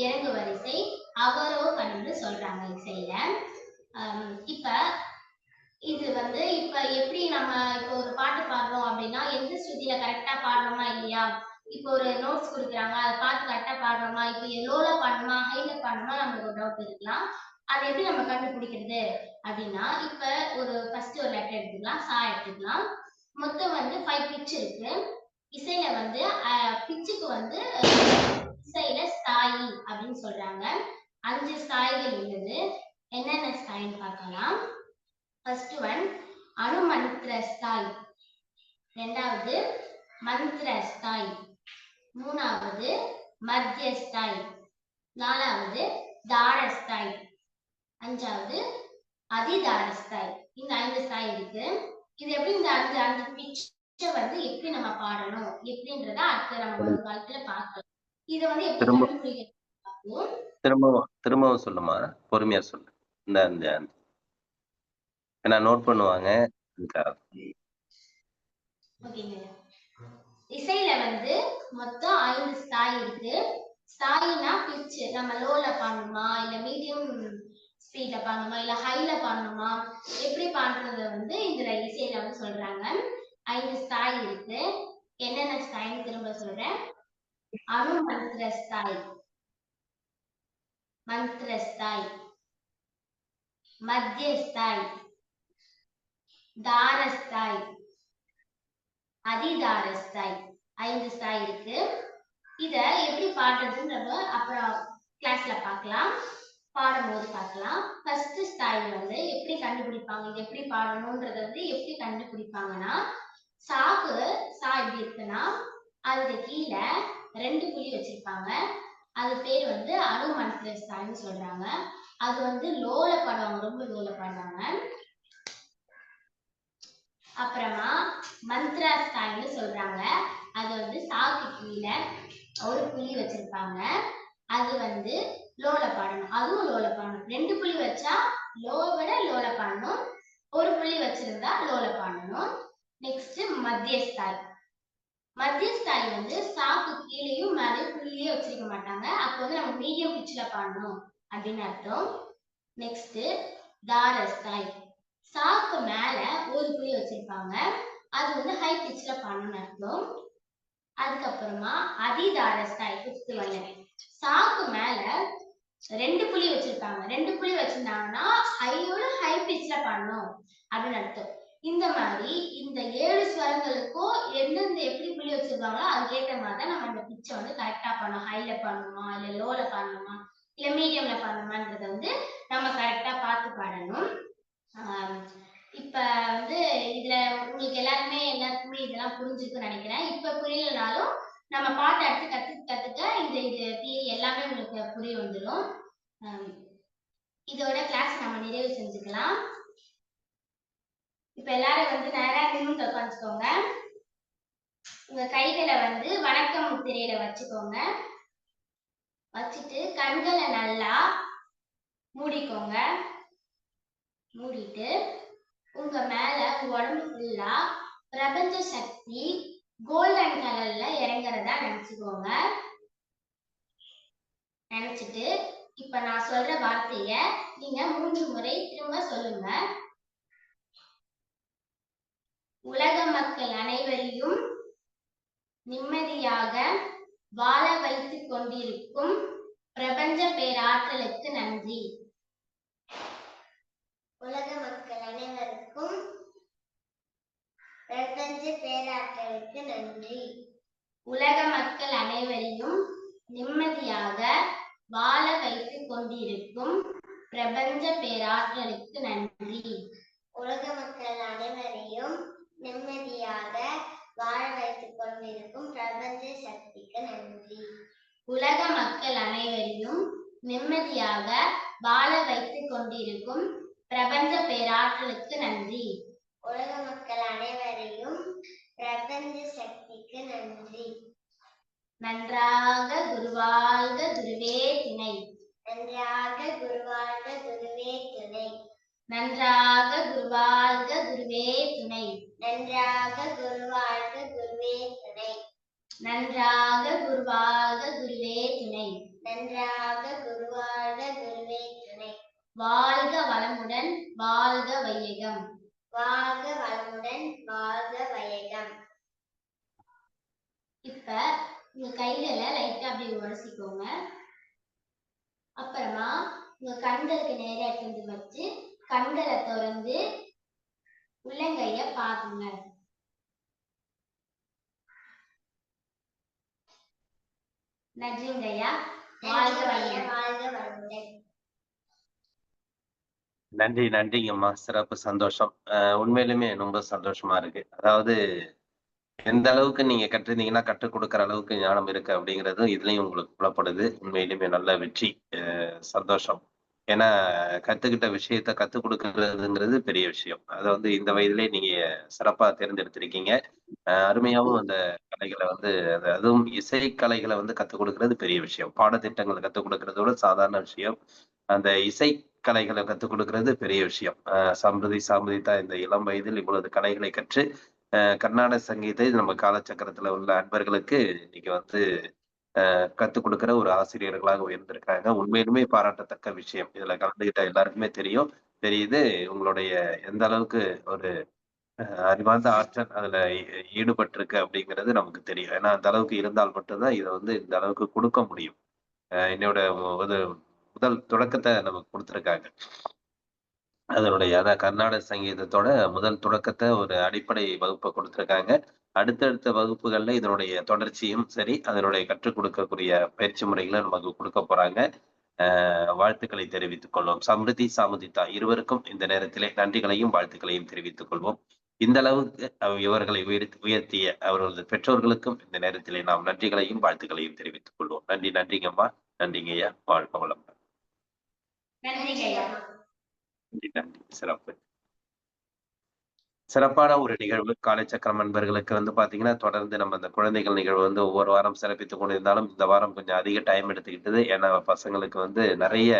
இறங்கு வரிசை அவரோகணம்னு சொல்றாங்க இசையில. இப்ப இது வந்து இப்ப எப்படி நம்ம இப்போ ஒரு பாட்டு பாடுறோம் அப்படின்னா எந்த ஸ்ருதியில கரெக்டா பாடுறோமா இல்லையா, இப்போ ஒரு நோட்ஸ் கொடுக்குறாங்க அதை பார்த்து கரெக்டா பாடுறோமா, இப்போ லோல பாடணுமா ஹைல பாடணுமா நமக்கு ஒரு டவுட் இருக்கலாம். அதை எப்படி நம்ம கண்டுபிடிக்கிறது அப்படின்னா, இப்ப ஒரு ஃபர்ஸ்ட் ஒரு லெட்டர் எடுத்துக்கலாம், சா எடுத்துக்கலாம். மொத்தம் வந்து 5 பிட்ச் இருக்கு. இசையில வந்து பிட்சுக்கு வந்து இசையில ஸ்தாயி அப்படின்னு சொல்றாங்க. 5 ஸ்தாயிகள் உள்ளது. என்னென்ன ஸ்தாயின்னு பார்க்கலாம். ஃபர்ஸ்ட் ஒன் அனுமந்திர ஸ்தாய், இரண்டாவது மந்திர ஸ்தாய், மூணாவது மத்திய ஸ்தாய், நாலாவது தாரஸ்தாய், அஞ்சாவது அதிதாரஸ்தாய். இந்த 5 ஸ்தாய் இருக்கு. இது எப்படி இந்த 5 பிட்சை வந்து எப்படி நம்ம பாடணும் எப்படின்றத அடுத்து நம்ம ஒரு காலத்துல பார்க்கலாம். இதை வந்து எப்படி கண்டுபிடிக்க திரும்பவும் சொல்லுமா, பொறுமையா சொல்லு. இந்த ஏன்னா நோட் பண்ணுவாங்க. இசையில வந்து மொத்தம் 5 ஸ்தாய் இருக்கு. ஸ்தாயினா பிட்ச், நம்ம லோல பாடணுமா இல்ல மீடியம் ஸ்பீட்ல பாடணுமா இல்ல ஹைல பாடணுமா எப்படி பாடுறது வந்து இதுல இசையில வந்து சொல்றாங்க. 5 ஸ்தாய் இருக்கு. என்னென்ன ஸ்தாய்ன்னு திரும்ப சொல்றேன். அனுமந்திர ஸ்தாய், மந்திர ஸ்தாய், மத்திய ஸ்தாய், தாரஸ்தாய், அதிதாரஸ்தாய். 5 ஸ்தாய் இருக்கு. இத எப்படி பாடுறதுன்றத அப்புறம் கிளாஸ்ல பார்க்கலாம், பாடும்போது பார்க்கலாம். ஃபர்ஸ்ட் ஸ்தாய் வந்து எப்படி கண்டுபிடிப்பாங்க, இது எப்படி பாடணும்ன்றத வந்து எப்படி கண்டுபிடிப்பாங்கன்னா, சாக்கு சா எப்படி இருக்குன்னா அதுக்கு கீழே 2 புள்ளி வச்சிருப்பாங்க. அது பேர் வந்து அனுமந்திர ஸ்தாய்னு சொல்றாங்க. அது வந்து லோல பாடுவாங்க, ரொம்ப லோல பாடுவாங்க. அப்புறமா மந்திரா ஸ்தாய்னு சொல்றாங்க. அது வந்து சாக்கு கீழே 1 புள்ளி வச்சிருப்பாங்க. அது வந்து லோல பாடணும், அதுவும் லோல பாடணும். 2 புள்ளி வச்சா லோவை விட லோல பாடணும், 1 புள்ளி வச்சிருந்தா லோல பாடணும். நெக்ஸ்ட் மத்திய ஸ்தாய். மத்திய ஸ்தாய் வந்து சாக்கு கீழேயும் மேலேயும் புள்ளியே வச்சிருக்க மாட்டாங்க. அப்போ வந்து நம்ம மீடியம் பிட்ச்ல பாடணும் அப்படின்னு அர்த்தம். நெக்ஸ்ட் தாரஸ்தாய். சாக்கு மேல 1 புள்ளி வச்சிருப்பாங்க. அது வந்து ஹை பிட்ச்ல பாடணும்னு அர்த்தம். அதுக்கப்புறமா அதிதாரஸ்தாய் 5th ஒன். சாக்கு மேல 2 புள்ளி வச்சிருக்காங்க. 2 புள்ளி வச்சிருந்தாங்கன்னா ஹையோட ஹை பிட்ச்ல பாடணும் அப்படின்னு அர்த்தம். இந்த மாதிரி இந்த 7 ஸ்வரங்களுக்கும் எந்தெந்த எப்படி புள்ளி வச்சிருக்காங்களோ அதுக்கேற்ற மாதிரி தான் நம்ம அந்த பிட்சை வந்து கரெக்டா பண்ணணும். ஹைல பாடணுமா இல்ல லோல பாடணுமா இல்ல மீடியம்ல பாடணுமான்றத வந்து நம்ம கரெக்டா பார்த்து பாடணும். இப்ப வந்து இதுல உங்களுக்கு எல்லாருக்குமே இதெல்லாம் புரிஞ்சிருக்குன்னு நினைக்கிறேன். இப்ப புரியலனாலும் நம்ம பாட்டு அடுத்து கத்துக்க இந்த தியரி எல்லாமே உங்களுக்கு புரிய வந்துடும். இதோட கிளாஸ் நம்ம நிறைவு செஞ்சுக்கலாம். இப்ப எல்லாரும் வந்து நேரா நிமிர்ந்து உட்காந்துக்கோங்க. உங்க கைகளை வந்து வணக்கம் முத்திரையில வச்சுக்கோங்க. வச்சுட்டு கண்களை நல்லா மூடிக்கோங்க. மூடிட்டு உங்க மேல உங்க உடம்பு ஃபுல்லா பிரபஞ்ச சக்தி கோல்டன் கலர்ல இறங்குறதா நினைச்சுக்கோங்க. நினைச்சிட்டு இப்ப நான் சொல்ற வார்த்தைய நீங்க 3 முறை திரும்ப சொல்லுங்க. உலக மக்கள் அனைவரையும் நிம்மதியாக வாழ வைத்துக் கொண்டிருக்கும் பிரபஞ்ச பேராற்றலுக்கு நன்றி. உலக மக்கள் அனைவருக்கும் பிரபஞ்ச பேராற்றலுக்கு நன்றி. உலக மக்கள் அனைவரையும் நிம்மதியாக வாழ வைத்துக் கொண்டிருக்கும் பிரபஞ்ச பேராற்றலுக்கு நன்றி. உலக மக்கள் அனைவரையும் நிம்மதியாக வாழ வைத்துக் கொண்டிருக்கும் பிரபஞ்ச சக்திக்கு நன்றி. உலக மக்கள் அனைவரையும் நிம்மதியாக வாழ வைத்துக் கொண்டிருக்கும் பிரபஞ்ச பேராற்றலுக்கு நன்றி. உலக மக்கள் அனைவரையும் பிரபஞ்ச சக்திக்கு நன்றி. நன்றாக குருவாழ்க குருவே துணை. நன்றாக குருவாழ்க குருவே துணை. நன்றாக குருவாழ்க குருவே துணை. நன்றாக குருவாழ்க குருவே துணை. நன்றாக குருவாழ்க குருவே துணை. நன்றாக குருவாழ்க குருவே துணை. வாழ்க வளமுடன் வாழ்க வையகம். வாழ்க வளமுடன் வாழ்க வையகம். இப்ப உங்க கைகளை லைட்டா அப்படி உரசிக்கோங்க. அப்புறமா உங்க கண்களுக்கு நேரா எடுத்து வச்சு கண்களை திறந்து உள்ளங்கைய பாருங்க. நன்றிங்கய்யா. வாழ்க வையகம். வாழ்க வளமுடன். நன்றிங்கம்மா. சிறப்பு, சந்தோஷம். உண்மையிலுமே ரொம்ப சந்தோஷமா இருக்கு. அதாவது எந்த அளவுக்கு நீங்க கற்றிருந்தீங்கன்னா கற்றுக் கொடுக்குற அளவுக்கு ஞானம் இருக்கு அப்படிங்கிறது இதுலயும் உங்களுக்கு புலப்படுது. உண்மையிலுமே நல்ல வெற்றி. சந்தோஷம். ஏன்னா கத்துக்கிட்ட விஷயத்த கத்துக் கொடுக்கறதுங்கிறது பெரிய விஷயம். அதை வந்து இந்த வயதிலே நீங்க சிறப்பா தேர்ந்தெடுத்திருக்கீங்க. அருமையாவும் அந்த கலைகளை வந்து அதுவும் இசை கலைகளை வந்து கத்துக் கொடுக்கறது பெரிய விஷயம். பாடத்திட்டங்களை கத்துக் கொடுக்கறதோட சாதாரண விஷயம். அந்த இசை கலைகளை கத்துக் கொடுக்கறது பெரிய விஷயம். சாமுதிதா இந்த இளம் வயதில் இவ்வளவு கலைகளை கற்று கர்நாடக சங்கீதை நம்ம காலச்சக்கரத்துல உள்ள அன்பர்களுக்கு இன்னைக்கு வந்து கத்துக் கொடுக்கிற ஒரு ஆசிரியர்களாக உயர்ந்திருக்காங்க. உண்மையிலுமே பாராட்டத்தக்க விஷயம். இதுல கலந்துகிட்ட எல்லாருக்குமே தெரியுது உங்களுடைய எந்த அளவுக்கு ஒரு அறிவார்ந்த ஆற்றல் அதுல ஈடுபட்டிருக்கு அப்படிங்கிறது நமக்கு தெரியும். ஏன்னா அந்த அளவுக்கு இருந்தால் மட்டும்தான் இதை வந்து இந்த அளவுக்கு கொடுக்க முடியும். என்னோட ஒரு முதல் தொடக்கத்தை நமக்கு கொடுத்துருக்காங்க. அதனுடைய அதான் கர்நாடக சங்கீதத்தோட முதல் தொடக்கத்தை ஒரு அடிப்படை வகுப்பை கொடுத்துருக்காங்க. அடுத்தடுத்த வகுப்புகள்ல இதனுடைய தொடர்ச்சியும் சரி, அதனுடைய கற்றுக் கொடுக்கக்கூடிய பயிற்சி முறைகளை நமக்கு கொடுக்க போறாங்க. வாழ்த்துக்களை தெரிவித்துக் கொள்வோம். சம்ருதி, சாமுதிதா இருவருக்கும் இந்த நேரத்திலே நன்றிகளையும் வாழ்த்துக்களையும் தெரிவித்துக் கொள்வோம். இந்த அளவுக்கு இவர்களை உயர்த்திய அவர்களது பெற்றோர்களுக்கும் இந்த நேரத்திலே நாம் நன்றிகளையும் வாழ்த்துக்களையும் தெரிவித்துக் கொள்வோம். நன்றிங்கம்மா. நன்றிங்கய்யா. வாழ்க வளமுடன். நன்றிங்கய்யா. நன்றி. சிறப்பு. சிறப்பான ஒரு நிகழ்வு. காலைச்சக்கரம் நண்பர்களுக்கு வந்து பாத்தீங்கன்னா தொடர்ந்து நம்ம அந்த குழந்தைகள் நிகழ்வு வந்து ஒவ்வொரு வாரம் சிறப்பித்துக் கொண்டிருந்தாலும் இந்த வாரம் கொஞ்சம் அதிக டைம் எடுத்துக்கிட்டது. ஏன்னா பசங்களுக்கு வந்து நிறைய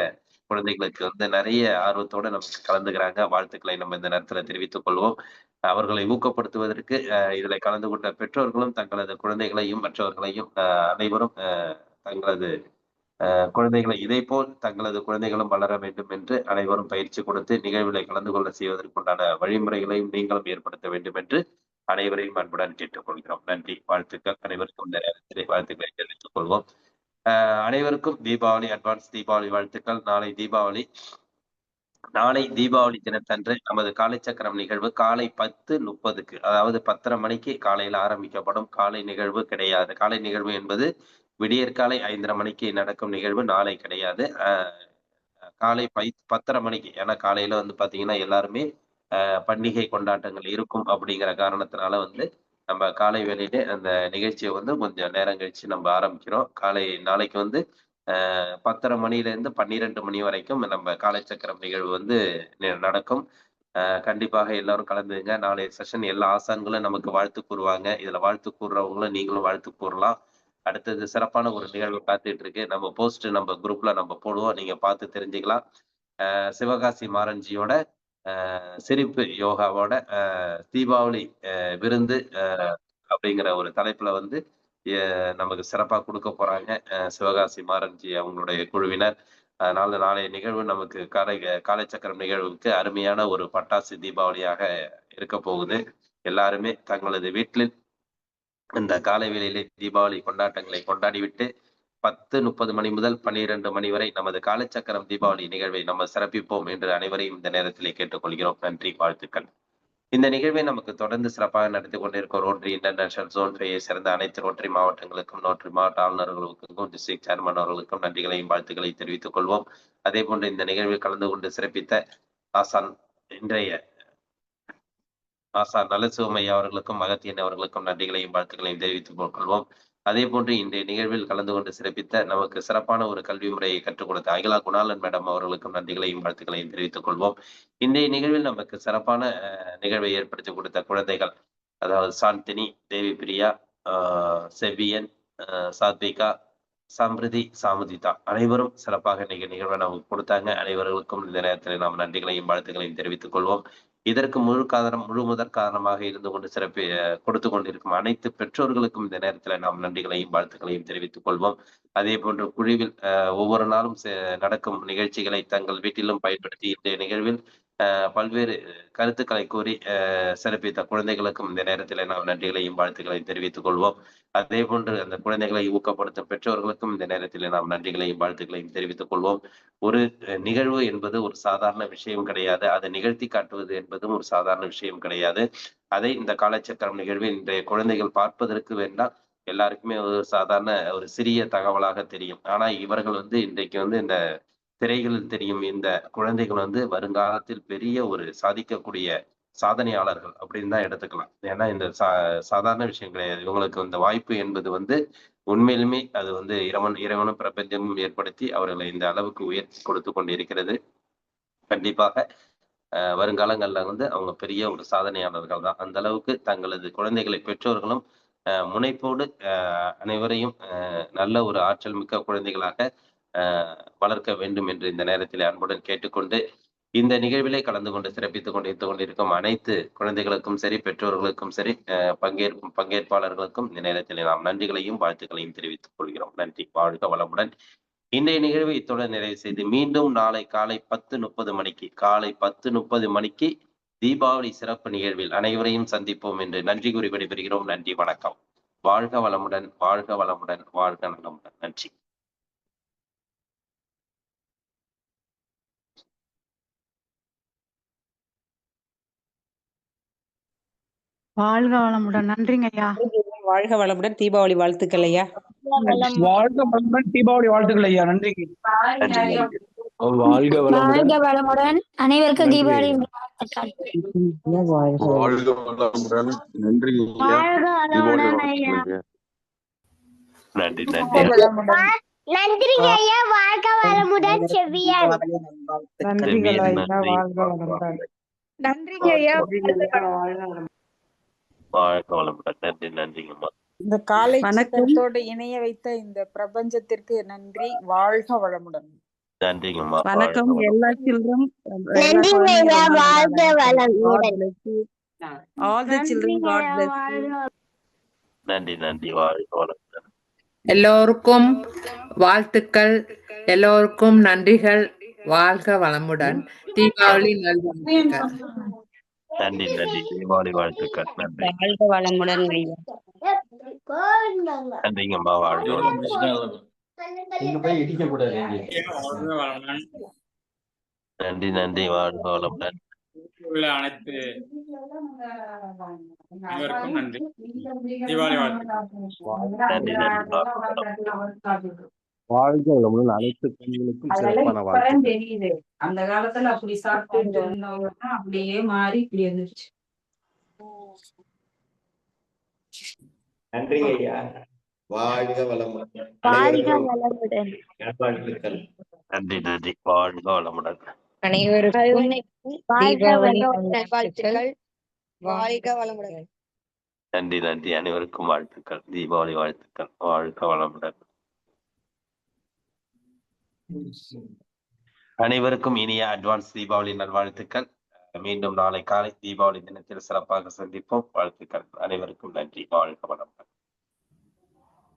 குழந்தைகளுக்கு வந்து நிறைய ஆர்வத்தோட நமக்கு கலந்துக்கிறாங்க. வாழ்த்துக்களை நம்ம இந்த நேரத்துல தெரிவித்துக் கொள்வோம். அவர்களை ஊக்கப்படுத்துவதற்கு இதுல கலந்து கொண்ட பெற்றோர்களும் தங்களது குழந்தைகளையும் மற்றவர்களையும் அனைவரும் தங்களது குழந்தைகளை இதே போல் தங்களது குழந்தைகளும் வளர வேண்டும் என்று அனைவரும் பயிற்சி கொடுத்து நிகழ்வுகளை கலந்து கொள்ள செய்வதற்குண்டான வழிமுறைகளையும் நீங்களும் ஏற்படுத்த வேண்டும் என்று அனைவரையும் அன்புடன் கேட்டுக்கொள்கிறோம். நன்றி, வாழ்த்துக்கள். அனைவருக்கும் இந்த நேரத்திலே வாழ்த்துக்களை தெரிவித்துக் கொள்வோம். அனைவருக்கும் தீபாவளி அட்வான்ஸ் தீபாவளி வாழ்த்துக்கள். நாளை தீபாவளி தினத்தன்று நமது காலைச்சக்கரம் நிகழ்வு காலை 10:30 அதாவது 10:30 மணிக்கு காலையில் ஆரம்பிக்கப்படும். காலை நிகழ்வு கிடையாது. காலை நிகழ்வு என்பது விடியற்காலை 5:30 மணிக்கு நடக்கும் நிகழ்வு நாளை கிடையாது. காலை 10:30 மணிக்கு. ஏன்னா காலையில வந்து பாத்தீங்கன்னா எல்லாருமே பண்டிகை கொண்டாட்டங்கள் இருக்கும் அப்படிங்கிற காரணத்தினால வந்து நம்ம காலை வேளையிலே அந்த நிகழ்ச்சியை வந்து கொஞ்சம் நேரம் கழிச்சு நம்ம ஆரம்பிக்கிறோம். நாளைக்கு வந்து 10:30 மணியிலிருந்து 12 மணி வரைக்கும் நம்ம காலைச்சக்கரம் நிகழ்வு வந்து நடக்கும். கண்டிப்பாக எல்லாரும் கலந்துங்க. நாளைய செஷன் எல்லா ஆசான்களும் நமக்கு வாழ்த்து கூறுவாங்க. இதுல வாழ்த்து கூறுறவங்களும் நீங்களும் வாழ்த்து கூறலாம். அடுத்தது சிறப்பான ஒரு நிகழ்வு காத்துட்டு இருக்கு. நம்ம போஸ்ட் நம்ம குரூப்ல நம்ம போடுவோம். நீங்க பார்த்து தெரிஞ்சுக்கலாம். சிவகாசி மாறன்ஜியோட சிரிப்பு யோகாவோட தீபாவளி விருந்து அப்படிங்கிற ஒரு தலைப்புல வந்து நமக்கு சிறப்பா கொடுக்க போறாங்க சிவகாசி மாறன்ஜி அவங்களுடைய குழுவினர். அதனால நாளைய நிகழ்வு நமக்கு காலைச்சக்கரம் நிகழ்வுக்கு அருமையான ஒரு பட்டாசு தீபாவளியாக இருக்க போகுது. எல்லாருமே தங்களது வீட்டில் இந்த காலை வேளையிலே தீபாவளி கொண்டாட்டங்களை கொண்டாடிவிட்டு 10:30 மணி முதல் 12 மணி வரை நமது காலைச்சக்கரம் தீபாவளி நிகழ்வை நம்ம சிறப்பிப்போம் என்று அனைவரையும் இந்த நேரத்திலே கேட்டுக்கொள்கிறோம். நன்றி, வாழ்த்துக்கள். இந்த நிகழ்வை நமக்கு தொடர்ந்து சிறப்பாக நடத்தி கொண்டிருக்கும் ரோட்டரி இன்டர்நேஷனல் ஜோன் 5 சேர்ந்த அனைத்து ரோட்டரி மாவட்டங்களுக்கும் ரோட்டரி மாவட்ட ஆளுநர்களுக்கும் டிஸ்ட்ரிக்ட் சேர்மன் அவர்களுக்கும் நன்றிகளையும் வாழ்த்துக்களையும் தெரிவித்துக் கொள்வோம். அதே போன்று இந்த நிகழ்வில் கலந்து கொண்டு சிறப்பித்த இன்றைய ஆசான் நலசிவமையா அவர்களுக்கும் மகத்தியன் அவர்களுக்கும் நன்றிகளையும் வாழ்த்துக்களையும் தெரிவித்துக் கொள்வோம். அதே போன்று இன்றைய நிகழ்வில் கலந்து கொண்டு சிறப்பித்த நமக்கு சிறப்பான ஒரு கல்வி முறையை கற்றுக் கொடுத்த அகிலா குணாலன் மேடம் அவர்களுக்கும் நன்றிகளையும் வாழ்த்துக்களையும் தெரிவித்துக் கொள்வோம். இன்றைய நிகழ்வில் நமக்கு சிறப்பான நிகழ்வை ஏற்படுத்தி கொடுத்த குழந்தைகள், அதாவது சாந்தினி, தேவி பிரியா, செபியன், சாத்விகா, சம்ருதி, சாமுதிதா அனைவரும் சிறப்பாக நிகழ்வை நமக்கு கொடுத்தாங்க. அனைவர்களுக்கும் இந்த நேரத்தில் நாம் நன்றிகளையும் வாழ்த்துக்களையும் தெரிவித்துக் கொள்வோம். இதற்கு முழு முதற் காரணமாக இருந்து கொண்டு சிறப்பு கொடுத்து கொண்டிருக்கும் அனைத்து பெற்றோர்களுக்கும் இந்த நேரத்தில் நாம் நன்றிகளையும் வாழ்த்துக்களையும் தெரிவித்துக் கொள்வோம். அதே போன்று குழுவில் ஒவ்வொரு நாளும் நடக்கும் நிகழ்ச்சிகளை தங்கள் வீட்டிலும் பயன்படுத்தி இன்றைய நிகழ்வில் பல்வேறு கருத்துக்களை கூறி சிறப்பித்த குழந்தைகளுக்கும் இந்த நேரத்தில் நாம் நன்றிகளையும் வாழ்த்துக்களையும் தெரிவித்துக் கொள்வோம். அதே போன்று அந்த குழந்தைகளை ஊக்கப்படுத்தும் பெற்றோர்களுக்கும் இந்த நேரத்தில் நாம் நன்றிகளையும் வாழ்த்துக்களையும் தெரிவித்துக் கொள்வோம். ஒரு நிகழ்வு என்பது ஒரு சாதாரண விஷயம் கிடையாது. அதை நிகழ்த்தி காட்டுவது என்பதும் ஒரு சாதாரண விஷயம் கிடையாது. அதை இந்த காலச்சக்கரம் நிகழ்வில் இன்றைய குழந்தைகள் பார்ப்பதற்கு வேண்டாம் எல்லாருக்குமே ஒரு சாதாரண ஒரு சிறிய தகவலாக தெரியும். ஆனா இவர்கள் இன்றைக்கு இந்த திரைகளில் தெரியும் இந்த குழந்தைகள் வருங்காலத்தில் பெரிய ஒரு சாதிக்கக்கூடிய சாதனையாளர்கள் அப்படின்னு தான் எடுத்துக்கலாம். ஏன்னா இந்த சாதாரண விஷயம் கிடையாது. இவங்களுக்கு இந்த வாய்ப்பு என்பது உண்மையிலுமே அது இறைவனும் பிரபஞ்சமும் ஏற்படுத்தி அவர்களை இந்த அளவுக்கு உயர்த்தி கொடுத்து கொண்டிருக்கிறது. கண்டிப்பாக வருங்காலங்கள்ல அவங்க பெரிய ஒரு சாதனையாளர்கள் தான். அந்த அளவுக்கு தங்களது குழந்தைகளை பெற்றோர்களும் முனைப்போடு அனைவரையும் நல்ல ஒரு ஆற்றல் மிக்க குழந்தைகளாக வளர்க்க வேண்டும் என்று இந்த நேரத்தில் அன்புடன் கேட்டுக்கொண்டு இந்த நிகழ்விலே கலந்து கொண்டு சிறப்பித்துக் கொண்டிருக்கும் அனைத்து குழந்தைகளுக்கும் சரி, பெற்றோர்களுக்கும் சரி, பங்கேற்பாளர்களுக்கும் இந்த நேரத்தில் நாம் நன்றிகளையும் வாழ்த்துக்களையும் தெரிவித்துக் கொள்கிறோம். நன்றி. வாழ்க வளமுடன். இன்றைய நிகழ்வை இத்துடன் நிறைவு செய்து மீண்டும் நாளை காலை 10:30 மணிக்கு தீபாவளி சிறப்பு நிகழ்வில் அனைவரையும் சந்திப்போம் என்று நன்றி கூறி விடைபெறுகிறோம். நன்றி, வணக்கம். வாழ்க வளமுடன், வாழ்க வளமுடன், வாழ்க நலமுடன். நன்றி. வாழ்க வளமுடன். நன்றிங்க ஐயா. வாழ்க வளமுடன். தீபாவளி வாழ்த்துக்கள் ஐயா. வாழ்க வளமுடன். தீபாவளி வாழ்த்துக்கள் ஐயா. நன்றி. வாழ்க வளமுடன். அனைவருக்கும் தீபாவளி வாழ்க வளமுடன். நன்றி. நன்றி. நன்றிங்க ஐயா. வாழ்க வளமுடன். செவ்வியார். நன்றிகள் ஐயா. வாழ்க வளமுடன். நன்றிங்க ஐயா. வாழ்க வளமுடன். நன்றி. நன்றிங்கம்மா. இந்த காலை சித்தத்தோடு இணைய வைத்த இந்த பிரபஞ்சத்திற்கு நன்றி. வாழ்க வளமுடன். நன்றிங்கம்மா. வணக்கம். எல்லா சில்ட்ரன். நன்றிங்க ஐயா. வாழ்க வளமுடன். All the children, God bless you. நன்றி. நன்றி. வாழ்க வளமுடன். எல்லோருக்கும் வாழ்த்துக்கள், எல்லோருக்கும் நன்றிகள். வாழ்க வளமுடன். தீபாவளி நல்வாழ்த்துக்கள். நன்றி. நன்றி. தீபாவளி வாழ்த்துக்கள். நன்றி. வாழ்க வளமுடன் ஐயா. நன்றிங்கம்மா. வாழ்க வளமுடன். நன்றி. நன்றி. வாழ்க வளமுடன். அனைத்து அனைவருக்கும் நன்றி. தீபாவளி நன்றி. வாழ்க வளமுடன். அனைத்து பெண்களுக்கும் சிறப்பான வாழ்த்து. தெரியுது. அந்த காலத்துல அப்படி சாப்பிட்டு இருந்தவங்க அப்படியே மாறி இப்படி வந்துருச்சு. நன்றி ஐயா. வாழ்க வளமுடன். வாழ்க வளமுடன். வாழ்த்துக்கள். நன்றி. நன்றி. வாழ்க வளமுடன். அனைவருக்கும் தீபாவளி நல்வாழ்த்துக்கள். வாழ்க வளமுடன். நன்றி. நன்றி. அனைவருக்கும் வாழ்த்துக்கள். தீபாவளி வாழ்த்துக்கள். வாழ்க வளமுடன். அனைவருக்கும் இனிய அட்வான்ஸ் தீபாவளி நல்வாழ்த்துக்கள். மீண்டும் நாளை காலை தீபாவளி தினத்தில் சிறப்பாக சந்திப்போம். வாழ்த்துக்கள். அனைவருக்கும் நன்றி. வாழ்க வளமுடன்.